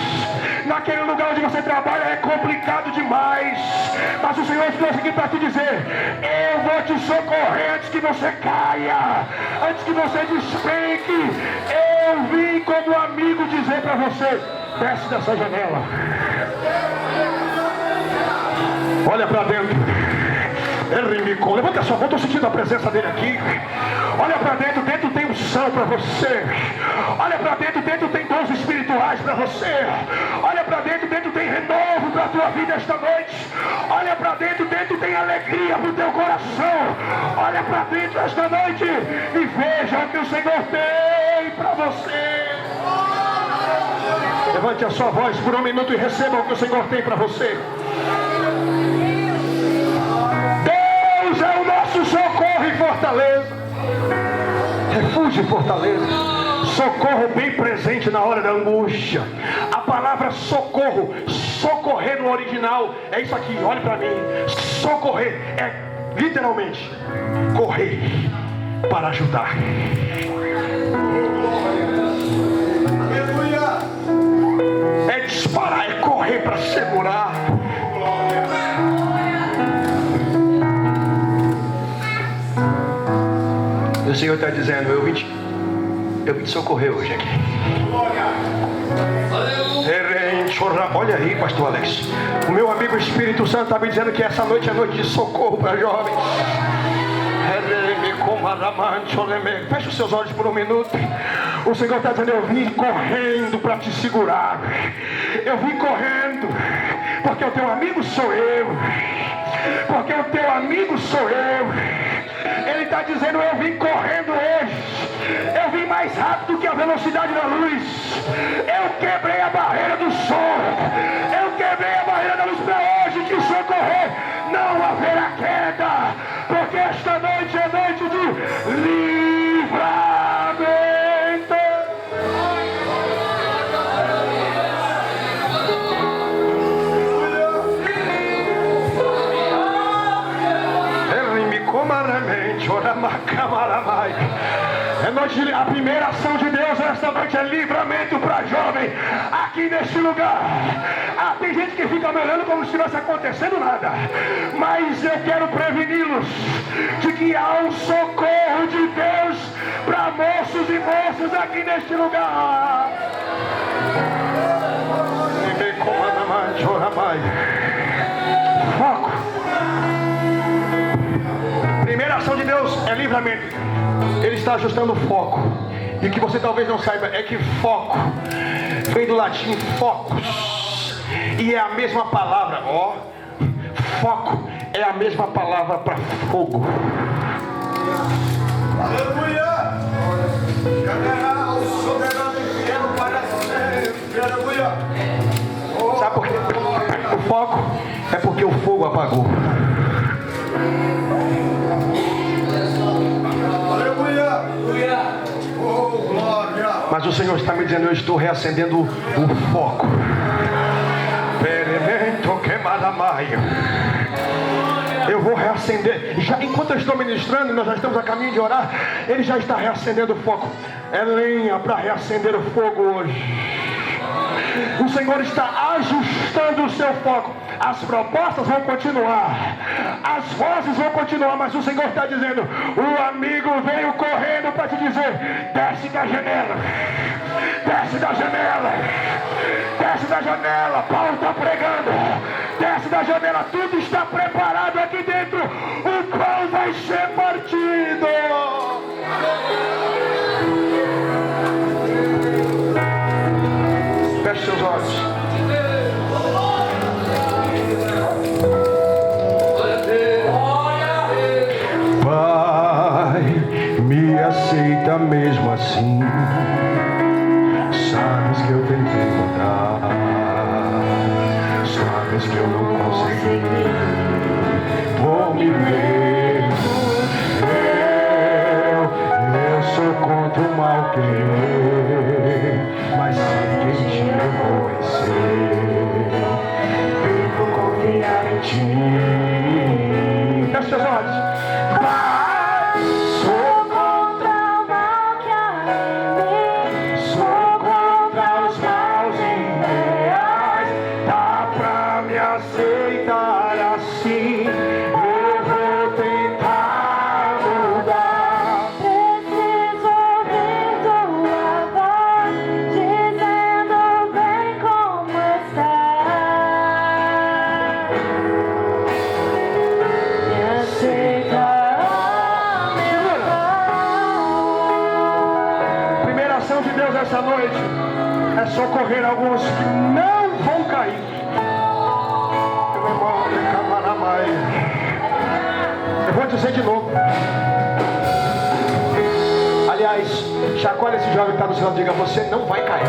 Speaker 1: Naquele lugar onde você trabalha é complicado demais. Mas o Senhor trouxe aqui para te dizer: eu vou te socorrer antes que você caia, antes que você despenque. Eu vim como amigo dizer para você: desce dessa janela. Olha para dentro. Levanta a sua mão, estou sentindo a presença dele aqui. Olha para dentro, dentro tem unção para você. Olha para dentro, dentro tem dons espirituais para você. Olha para dentro, dentro tem renovo para a tua vida esta noite. Olha para dentro, dentro tem alegria para o teu coração. Olha para dentro esta noite e veja o que o Senhor tem para você. Levante a sua voz por um minuto e receba o que o Senhor tem para você. Deus é o nosso socorro e fortaleza. Refúgio e fortaleza. Socorro bem presente na hora da angústia. A palavra socorro, socorrer no original, é isso aqui, olhe para mim. Socorrer é literalmente correr para ajudar. É disparar, é correr para segurar. O Senhor está dizendo: eu vim te socorrer hoje aqui. Olha aí, pastor Alex. O meu amigo Espírito Santo está me dizendo que essa noite é noite de socorro para jovens. Feche os seus olhos por um minuto. O Senhor está dizendo: eu vim correndo para te segurar. Eu vim correndo porque o teu amigo sou eu. Porque o teu amigo sou eu. Ele está dizendo: eu vim correndo hoje. Eu vim mais rápido que a velocidade da luz. Eu quebrei a barreira do som. Eu quebrei a barreira da luz para hoje te socorrer. Não haverá queda, porque esta noite é noite de livramento. É noite, a primeira ação de Deus esta noite é livramento para jovem aqui neste lugar. Tem gente que fica me olhando como se estivesse acontecendo nada, mas eu quero preveni-los de que há um socorro de Deus para moços e moças aqui neste lugar. Foco. Primeira ação de Deus é livramento. Ele está ajustando o foco. E o que você talvez não saiba é que foco vem do latim focus. E é a mesma palavra, foco é a mesma palavra para fogo. Aleluia! Sabe por quê? O foco é porque o fogo apagou. Aleluia! Oh, glória! Mas o Senhor está me dizendo: eu estou reacendendo o foco. Eu vou reacender. Já, enquanto eu estou ministrando, nós já estamos a caminho de orar. Ele já está reacendendo o foco. É lenha para reacender o fogo hoje. O Senhor está ajustando o seu foco. As propostas vão continuar, as vozes vão continuar, mas o Senhor está dizendo: o amigo veio correndo para te dizer: desce da janela, desce da janela, desce da janela. Paulo está pregando: desce da janela, tudo está preparado aqui dentro, o pão vai ser partido. Feche seus olhos. Pai, me aceita mesmo assim. Sabes que eu tentei mudar, sabes que eu não consegui. Por mim mesmo, eu sou contra o mal querer, mas sei que em ti eu vou vencer. Devo confiar em ti. Feche seus olhos. Essa noite é socorrer alguns que não vão cair. Eu vou dizer de novo. Aliás, chacoalha esse jovem que está do seu lado e diga: você não vai cair.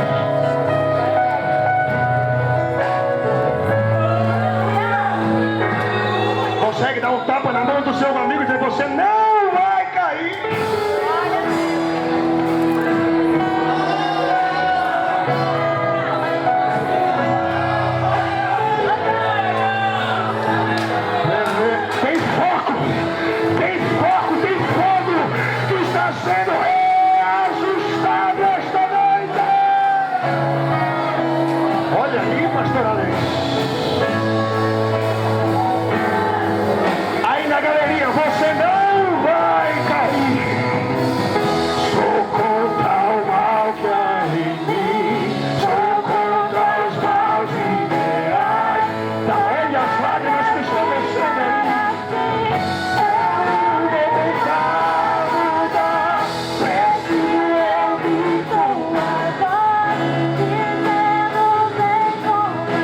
Speaker 1: Consegue dar um tapa na mão do seu amigo e dizer: você não vai cair. Aí na galeria, você não vai cair. Sou contra o mal que há em mim, sou contra os maus ideais. Da onde as lágrimas que estão descendo aí? Eu vou tentar mudar. Preciso eu me tomar, dizendo vem começar.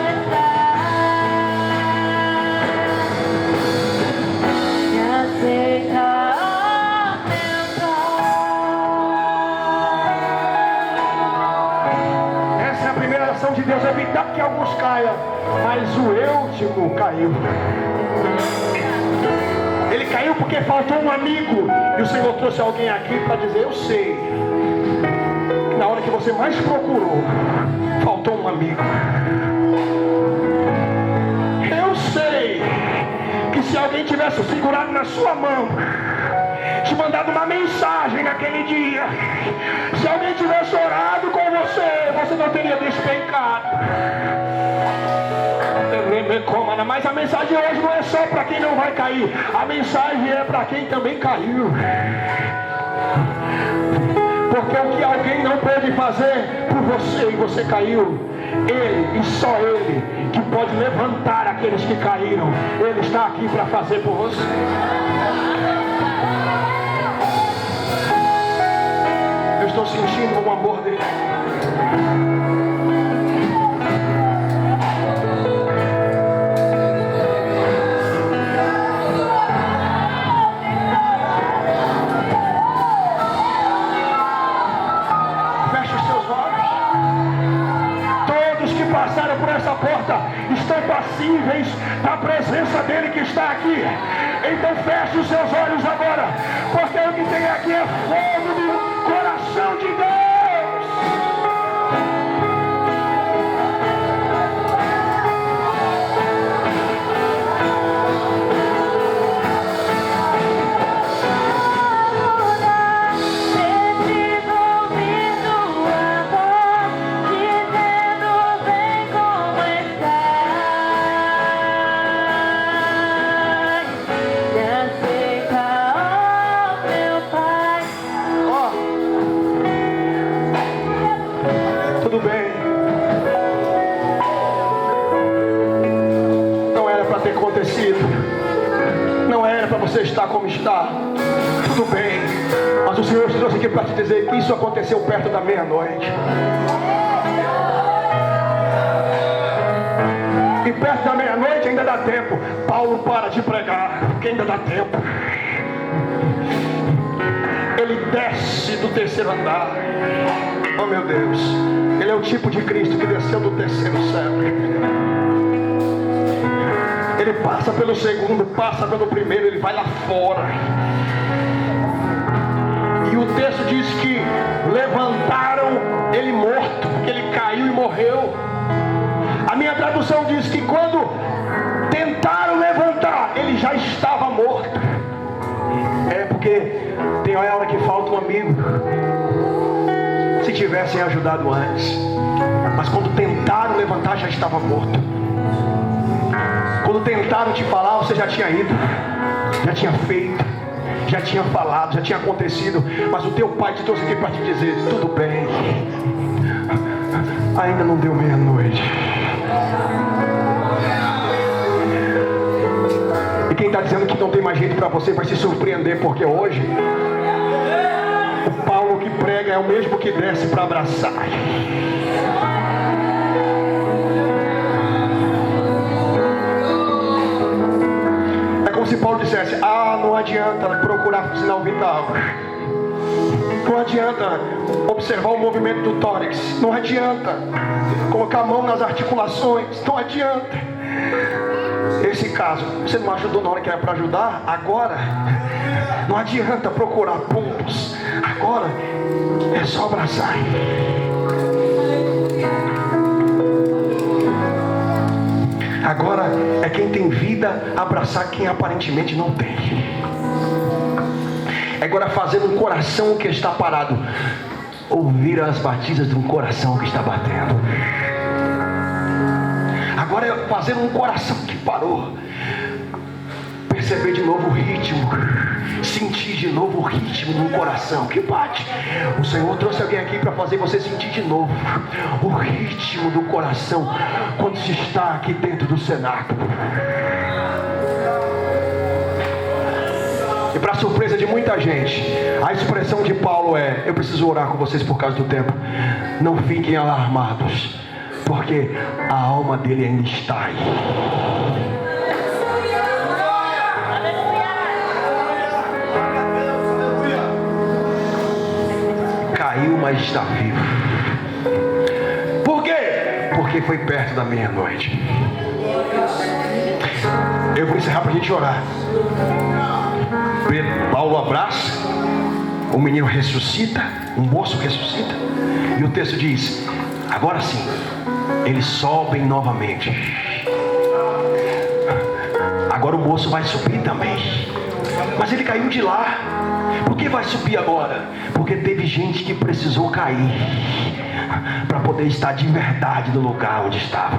Speaker 1: Essa é a primeira ação de Deus, evitar que alguns caiam, mas o último caiu. Ele caiu porque faltou um amigo, e o Senhor trouxe alguém aqui para dizer: eu sei, na hora que você mais procurou, faltou um amigo. Eu sei que se alguém tivesse segurado na sua mão, te mandado uma mensagem naquele dia, se alguém tivesse orado com você, você não teria despencado. Mas a mensagem hoje não é só para quem não vai cair, a mensagem é para quem também caiu. Porque o que alguém não pôde fazer por você e você caiu, Ele e só Ele que pode levantar aqueles que caíram, Ele está aqui para fazer por você. Eu estou sentindo o amor dele. Passaram por essa porta estão passíveis da presença dele que está aqui. Então feche os seus olhos agora, porque o que tem aqui é fogo do coração de Deus. está como está. Tudo bem. Mas o Senhor trouxe aqui para te dizer que isso aconteceu perto da meia-noite. E perto da meia-noite ainda dá tempo. Paulo para de pregar, porque ainda dá tempo. Ele desce do terceiro andar. Oh meu Deus, ele é o tipo de Cristo que desceu do terceiro céu. Ele passa pelo segundo, passa pelo primeiro, ele vai lá fora. E o texto diz que levantaram ele morto, porque ele caiu e morreu. A minha tradução diz que quando tentaram levantar, ele já estava morto. É porque tem hora que falta um amigo. Se tivessem ajudado antes. Mas quando tentaram levantar, já estava morto. Quando tentaram te falar, você já tinha ido, já tinha feito, já tinha falado, já tinha acontecido. Mas o teu pai te trouxe aqui para te dizer: tudo bem, ainda não deu meia-noite. E quem está dizendo que não tem mais jeito para você vai se surpreender, porque hoje o Paulo que prega é o mesmo que desce para abraçar. É como se Paulo dissesse: não adianta procurar sinal vital, não adianta observar o movimento do tórax, não adianta colocar a mão nas articulações, não adianta. Esse caso, você não ajudou na hora que era para ajudar? Agora, não adianta procurar pontos. Agora, é só abraçar. Agora, é quem tem vida abraçar quem aparentemente não tem. Agora, fazer um coração que está parado ouvir as batidas de um coração que está batendo. Agora é fazer um coração que parou, perceber de novo o ritmo, sentir de novo o ritmo de um coração que bate. O Senhor trouxe alguém aqui para fazer você sentir de novo o ritmo do coração quando se está aqui dentro do cenáculo. E para surpresa de muita gente, a expressão de Paulo é: eu preciso orar com vocês por causa do tempo. Não fiquem alarmados, porque a alma dele ainda está aí. Caiu, mas está vivo. Por quê? Porque foi perto da meia-noite. Eu vou encerrar para a gente orar. Paulo abraça, o menino ressuscita, o moço ressuscita, e o texto diz: agora sim, eles sobem novamente. Agora o moço vai subir também. Mas ele caiu de lá. Por que vai subir agora? Porque teve gente que precisou cair para poder estar de verdade no lugar onde estava.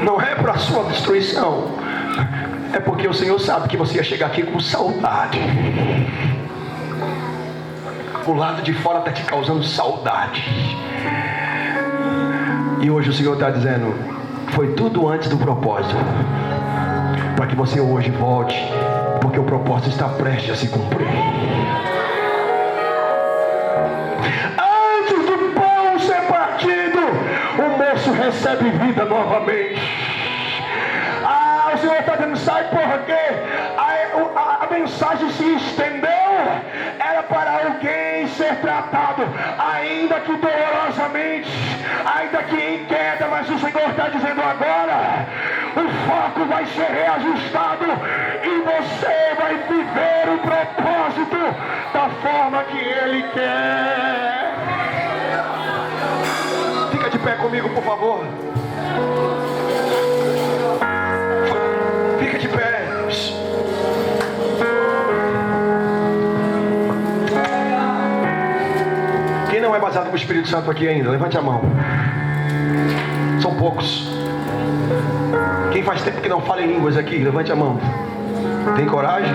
Speaker 1: Não é para a sua destruição. É porque o Senhor sabe que você ia chegar aqui com saudade. O lado de fora está te causando saudade. E hoje o Senhor está dizendo: foi tudo antes do propósito, para que você hoje volte, porque o propósito está prestes a se cumprir. Antes do pão ser partido, o moço recebe vida novamente. O Senhor está dizendo: sabe por quê? A mensagem se estendeu. Era para alguém ser tratado, ainda que dolorosamente, ainda que em queda. Mas o Senhor está dizendo agora: o foco vai ser reajustado e você vai viver o propósito da forma que Ele quer. Fica de pé comigo, por favor. Fica de pé. Quem não é baseado com o Espírito Santo aqui ainda? Levante a mão. São poucos. Quem faz tempo que não fala em línguas aqui? Levante a mão. Tem coragem?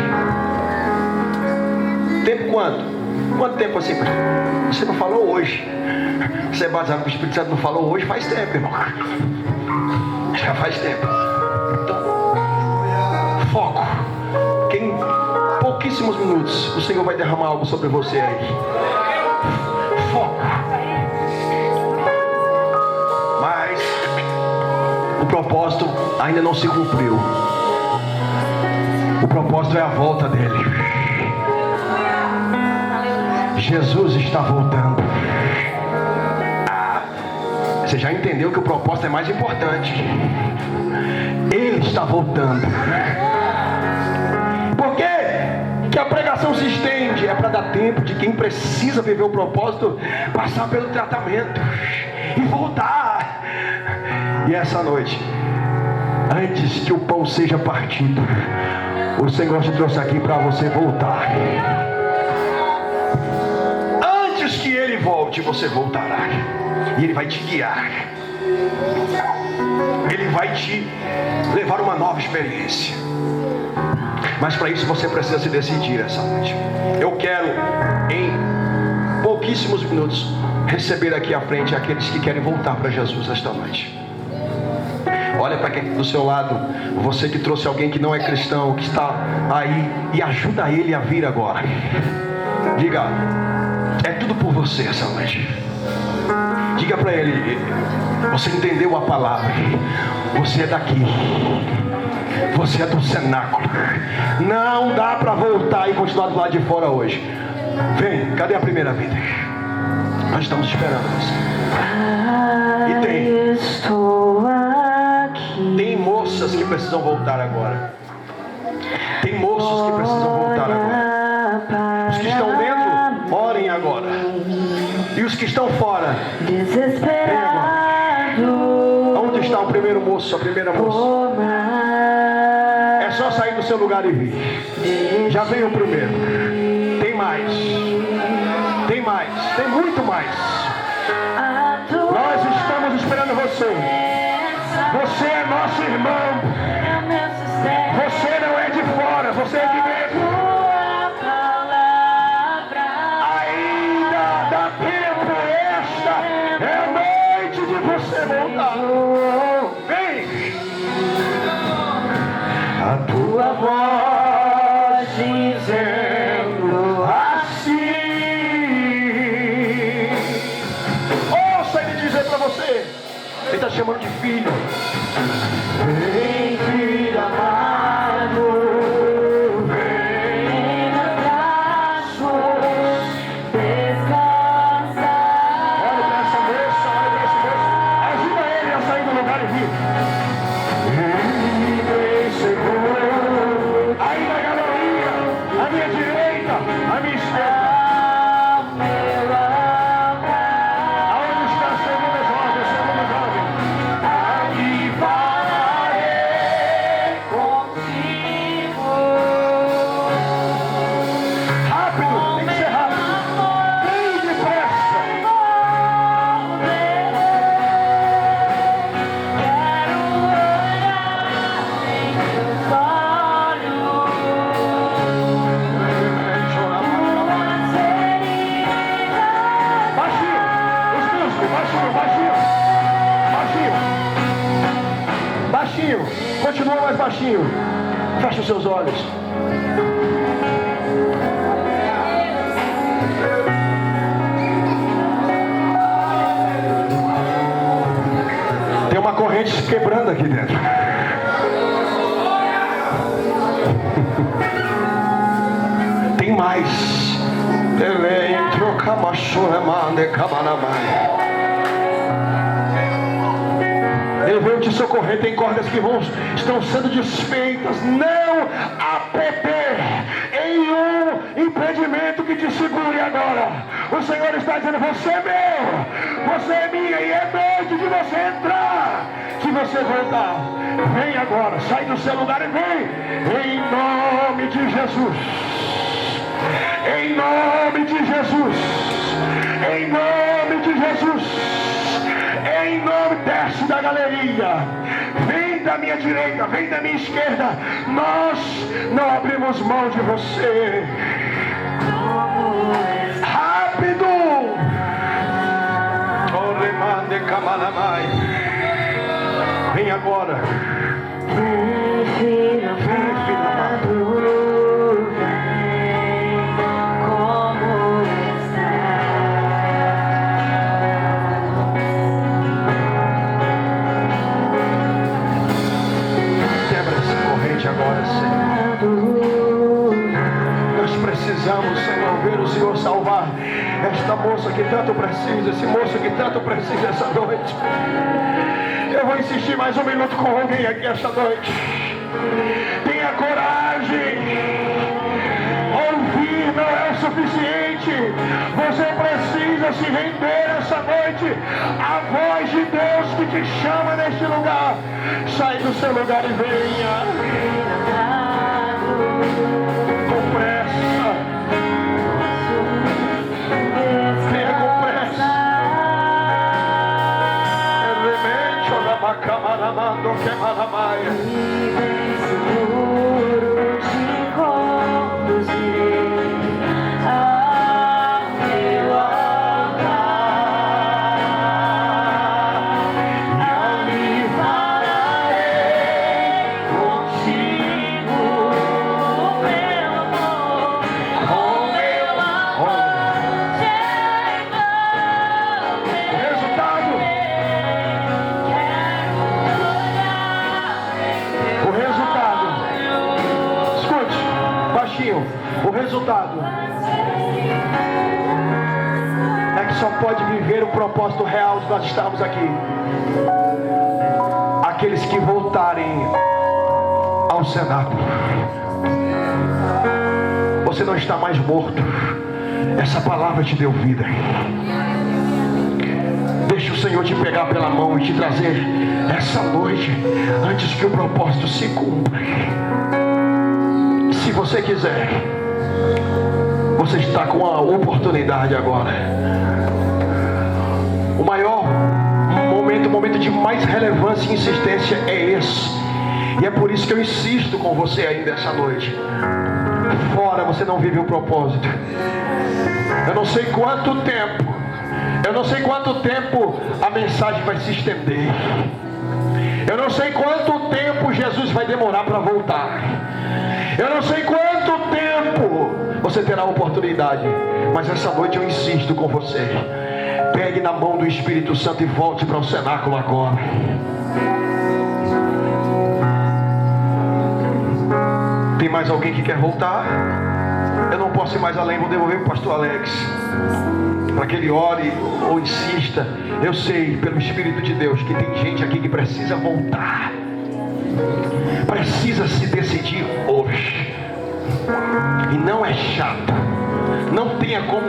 Speaker 1: Tempo quanto? Quanto tempo assim? Você não falou hoje. Você é baseado com o Espírito Santo, não falou hoje, faz tempo, irmão. Já faz tempo. Então, foco. Em pouquíssimos minutos, o Senhor vai derramar algo sobre você aí. Foco. Mas o propósito ainda não se cumpriu. O propósito é a volta dele. Jesus está voltando. Você já entendeu que o propósito é mais importante. Ele está voltando. Por quê? Que a pregação se estende? É para dar tempo de quem precisa viver o propósito passar pelo tratamento e voltar. E essa noite, antes que o pão seja partido, o Senhor te trouxe aqui para você voltar. Antes que Ele volte, você voltará. E Ele vai te guiar. Ele vai te levar a uma nova experiência. Mas para isso você precisa se decidir essa noite. Eu quero, em pouquíssimos minutos, receber aqui à frente aqueles que querem voltar para Jesus esta noite. Olha para quem do seu lado, você que trouxe alguém que não é cristão, que está aí, e ajuda ele a vir agora. Diga, é tudo por você essa noite. Diga para ele, você entendeu a palavra, você é daqui, você é do cenáculo. Não dá para voltar e continuar do lado de fora hoje. Vem, cadê a primeira vida? Nós estamos esperando você. E tem moças que precisam voltar agora. Tem moços que precisam voltar agora. Os que estão dentro, orem agora. E os que estão fora, vem agora. Onde está o primeiro moço, a primeira moça? É só sair do seu lugar e vir. Já veio o primeiro. Tem mais. Tem mais. Tem muito mais. Nós estamos esperando você. Você é nosso irmão. Você não é de fora, você é de dentro. Ainda dá tempo. Esta é a noite de você voltar. Vem. A tua voz dizendo assim. Ouça ele dizer para você. Ele está chamando de filho. Vem, filho amado, vem nos braços, descansa. Olha para essa moça, olha para esse moço. Ajuda ele a sair do lugar e vir. Vem seguro. Aí na galeria, à minha direita, à minha esquerda. Continua mais baixinho. Feche os seus olhos. Tem uma corrente se quebrando aqui dentro. Tem mais. Ele veio te socorrer. Tem cordas que estão sendo desfeitas. Não há poder em um impedimento que te segure agora. O Senhor está dizendo, você é meu, você é minha, e é noite de você entrar. Se você voltar, vem agora, sai do seu lugar e vem. Em nome de Jesus. Em nome de Jesus. Em nome de Jesus. Em nome, desce da galeria, vem da minha direita, vem da minha esquerda. Nós não abrimos mão de você. Rápido. Vem agora. ver o Senhor salvar esta moça que tanto precisa, esse moço que tanto precisa essa noite. Eu vou insistir mais um minuto com alguém aqui esta noite. Tenha coragem. Ouvir não é o suficiente. Você precisa se render essa noite à voz de Deus que te chama neste lugar. Sai do seu lugar e venha. Com pressa. Venha com pressa. Elemente da macamaramando que maramaia. O resultado é que só pode viver o propósito real de nós estarmos aqui aqueles que voltarem ao cenáculo. Você não está mais morto. Essa palavra te deu vida. Deixa o Senhor te pegar pela mão e te trazer essa noite antes que o propósito se cumpra. Se você quiser, você está com a oportunidade agora. O maior momento, o momento de mais relevância e insistência é esse. E é por isso que eu insisto com você ainda essa noite. Fora você não vive o propósito. Eu não sei quanto tempo a mensagem vai se estender. Eu não sei quanto tempo Jesus vai demorar para voltar. Eu não sei quanto tempo você terá a oportunidade, mas essa noite eu insisto com você. Pegue na mão do Espírito Santo e volte para o cenáculo agora. Tem mais alguém que quer voltar? Eu não posso ir mais além, vou devolver para o pastor Alex, para que ele ore ou insista. Eu sei, pelo Espírito de Deus, que tem gente aqui que precisa voltar. Precisa se decidir hoje. E não é chato. Não tenha como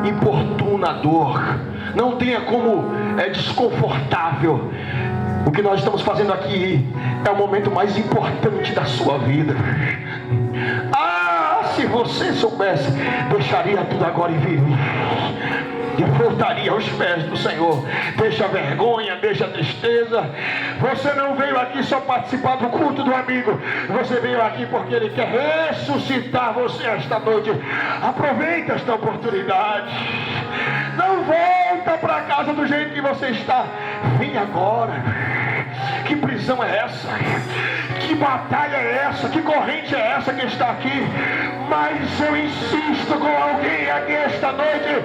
Speaker 1: importunador. Não tenha como desconfortável. O que nós estamos fazendo aqui é o momento mais importante da sua vida. Se você soubesse, deixaria tudo agora e viria. E voltaria aos pés do Senhor. Deixa a vergonha, deixa a tristeza. Você não veio aqui só participar do culto do amigo. Você veio aqui porque Ele quer ressuscitar você esta noite. Aproveita esta oportunidade. Não volta para casa do jeito que você está. Vem agora. Que prisão é essa? Que batalha é essa? Que corrente é essa que está aqui? Mas eu insisto com alguém aqui esta noite.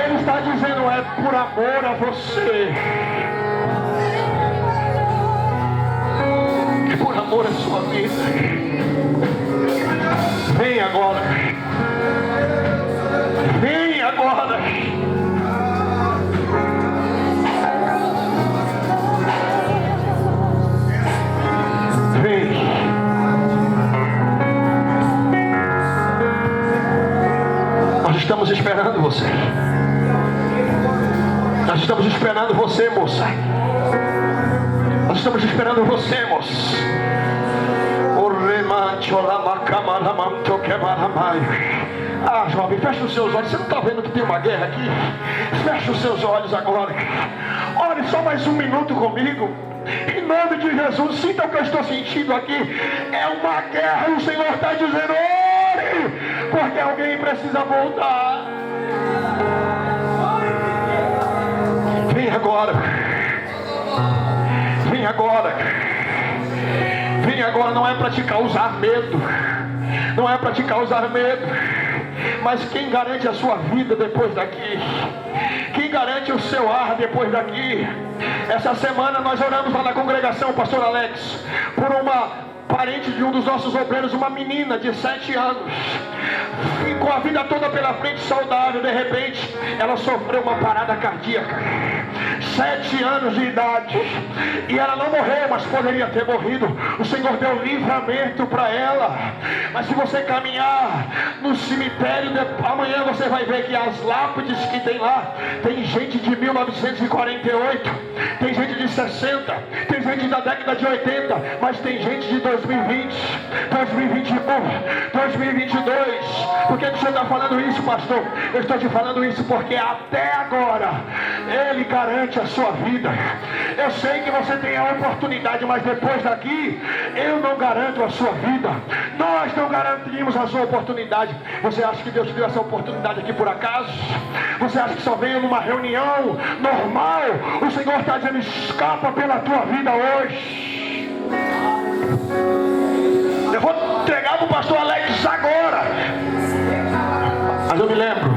Speaker 1: Ele está dizendo, é por amor a você. É por amor à sua vida. Vem agora. Vem agora. Vem. Nós estamos esperando você. Nós estamos esperando você, moça. Nós estamos esperando você, moça. Ah, jovem, fecha os seus olhos. Você não está vendo que tem uma guerra aqui? Fecha os seus olhos agora. Ore só mais um minuto comigo. Em nome de Jesus, sinta o que eu estou sentindo aqui. É uma guerra e o Senhor está dizendo, ore, porque alguém precisa voltar. Vem agora. Vem agora. Vem agora, não é para te causar medo. Não é para te causar medo. Mas quem garante a sua vida depois daqui? Quem garante o seu ar depois daqui? Essa semana nós oramos lá na congregação, pastor Alex, por uma
Speaker 2: parente de um dos nossos obreiros, uma menina de 7 anos, e com a vida toda pela frente saudável, de repente ela sofreu uma parada cardíaca, 7 anos de idade, e ela não morreu, mas poderia ter morrido. O Senhor deu livramento para ela. Mas se você caminhar no cemitério amanhã, você vai ver que as lápides que tem lá, tem gente de 1948, tem gente de 60, tem gente da década de 80, mas tem gente de 2020, 2021, 2022. Por que você está falando isso, pastor? Eu estou te falando isso porque até agora Ele garante a sua vida. Eu sei que você tem a oportunidade, mas depois daqui eu não garanto a sua vida. Nós não garantimos a sua oportunidade. Você acha que Deus te deu essa oportunidade aqui por acaso? Você acha que só veio numa reunião normal? O Senhor está dizendo: escapa pela tua vida hoje. Eu vou entregar para o pastor Alex agora. Mas eu me lembro,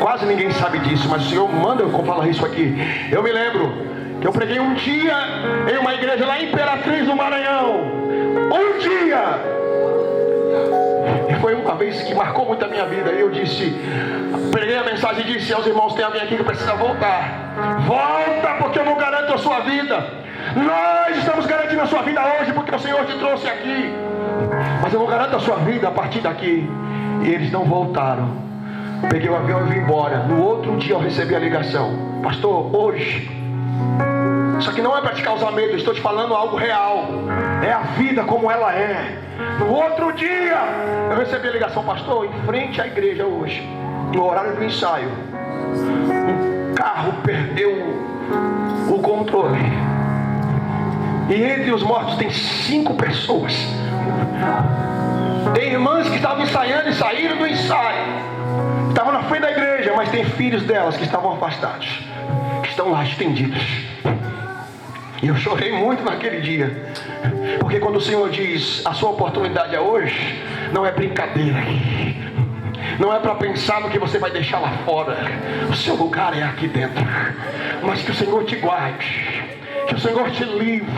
Speaker 2: quase ninguém sabe disso, mas o Senhor manda eu falar isso aqui. Eu me lembro que eu preguei um dia em uma igreja lá em Imperatriz, no Maranhão. Um dia. E foi uma vez que marcou muito a minha vida. E eu preguei a mensagem e disse aos irmãos: tem alguém aqui que precisa voltar. Volta, porque eu não garanto a sua vida. Nós estamos garantindo a sua vida hoje, porque o Senhor te trouxe aqui. Mas eu não garanto a sua vida a partir daqui. E eles não voltaram. Peguei o avião e vim embora. No outro dia eu recebi a ligação: pastor, hoje. Isso aqui não é para te causar medo, eu estou te falando algo real. É a vida como ela é. No outro dia eu recebi a ligação: pastor, em frente à igreja hoje, no horário do ensaio, um carro perdeu o controle. E entre os mortos tem 5 pessoas. Tem irmãs que estavam ensaiando e saíram do ensaio, estavam na frente da igreja, mas tem filhos delas que estavam afastados, que estão lá estendidos. E eu chorei muito naquele dia, porque quando o Senhor diz: a sua oportunidade é hoje, não é brincadeira, não é para pensar no que você vai deixar lá fora. O seu lugar é aqui dentro. Mas que o Senhor te guarde, que o Senhor te livre,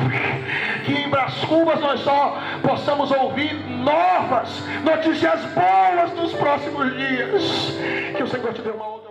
Speaker 2: que em Brás Cubas nós só possamos ouvir notícias boas nos próximos dias. Que o Senhor te dê uma outra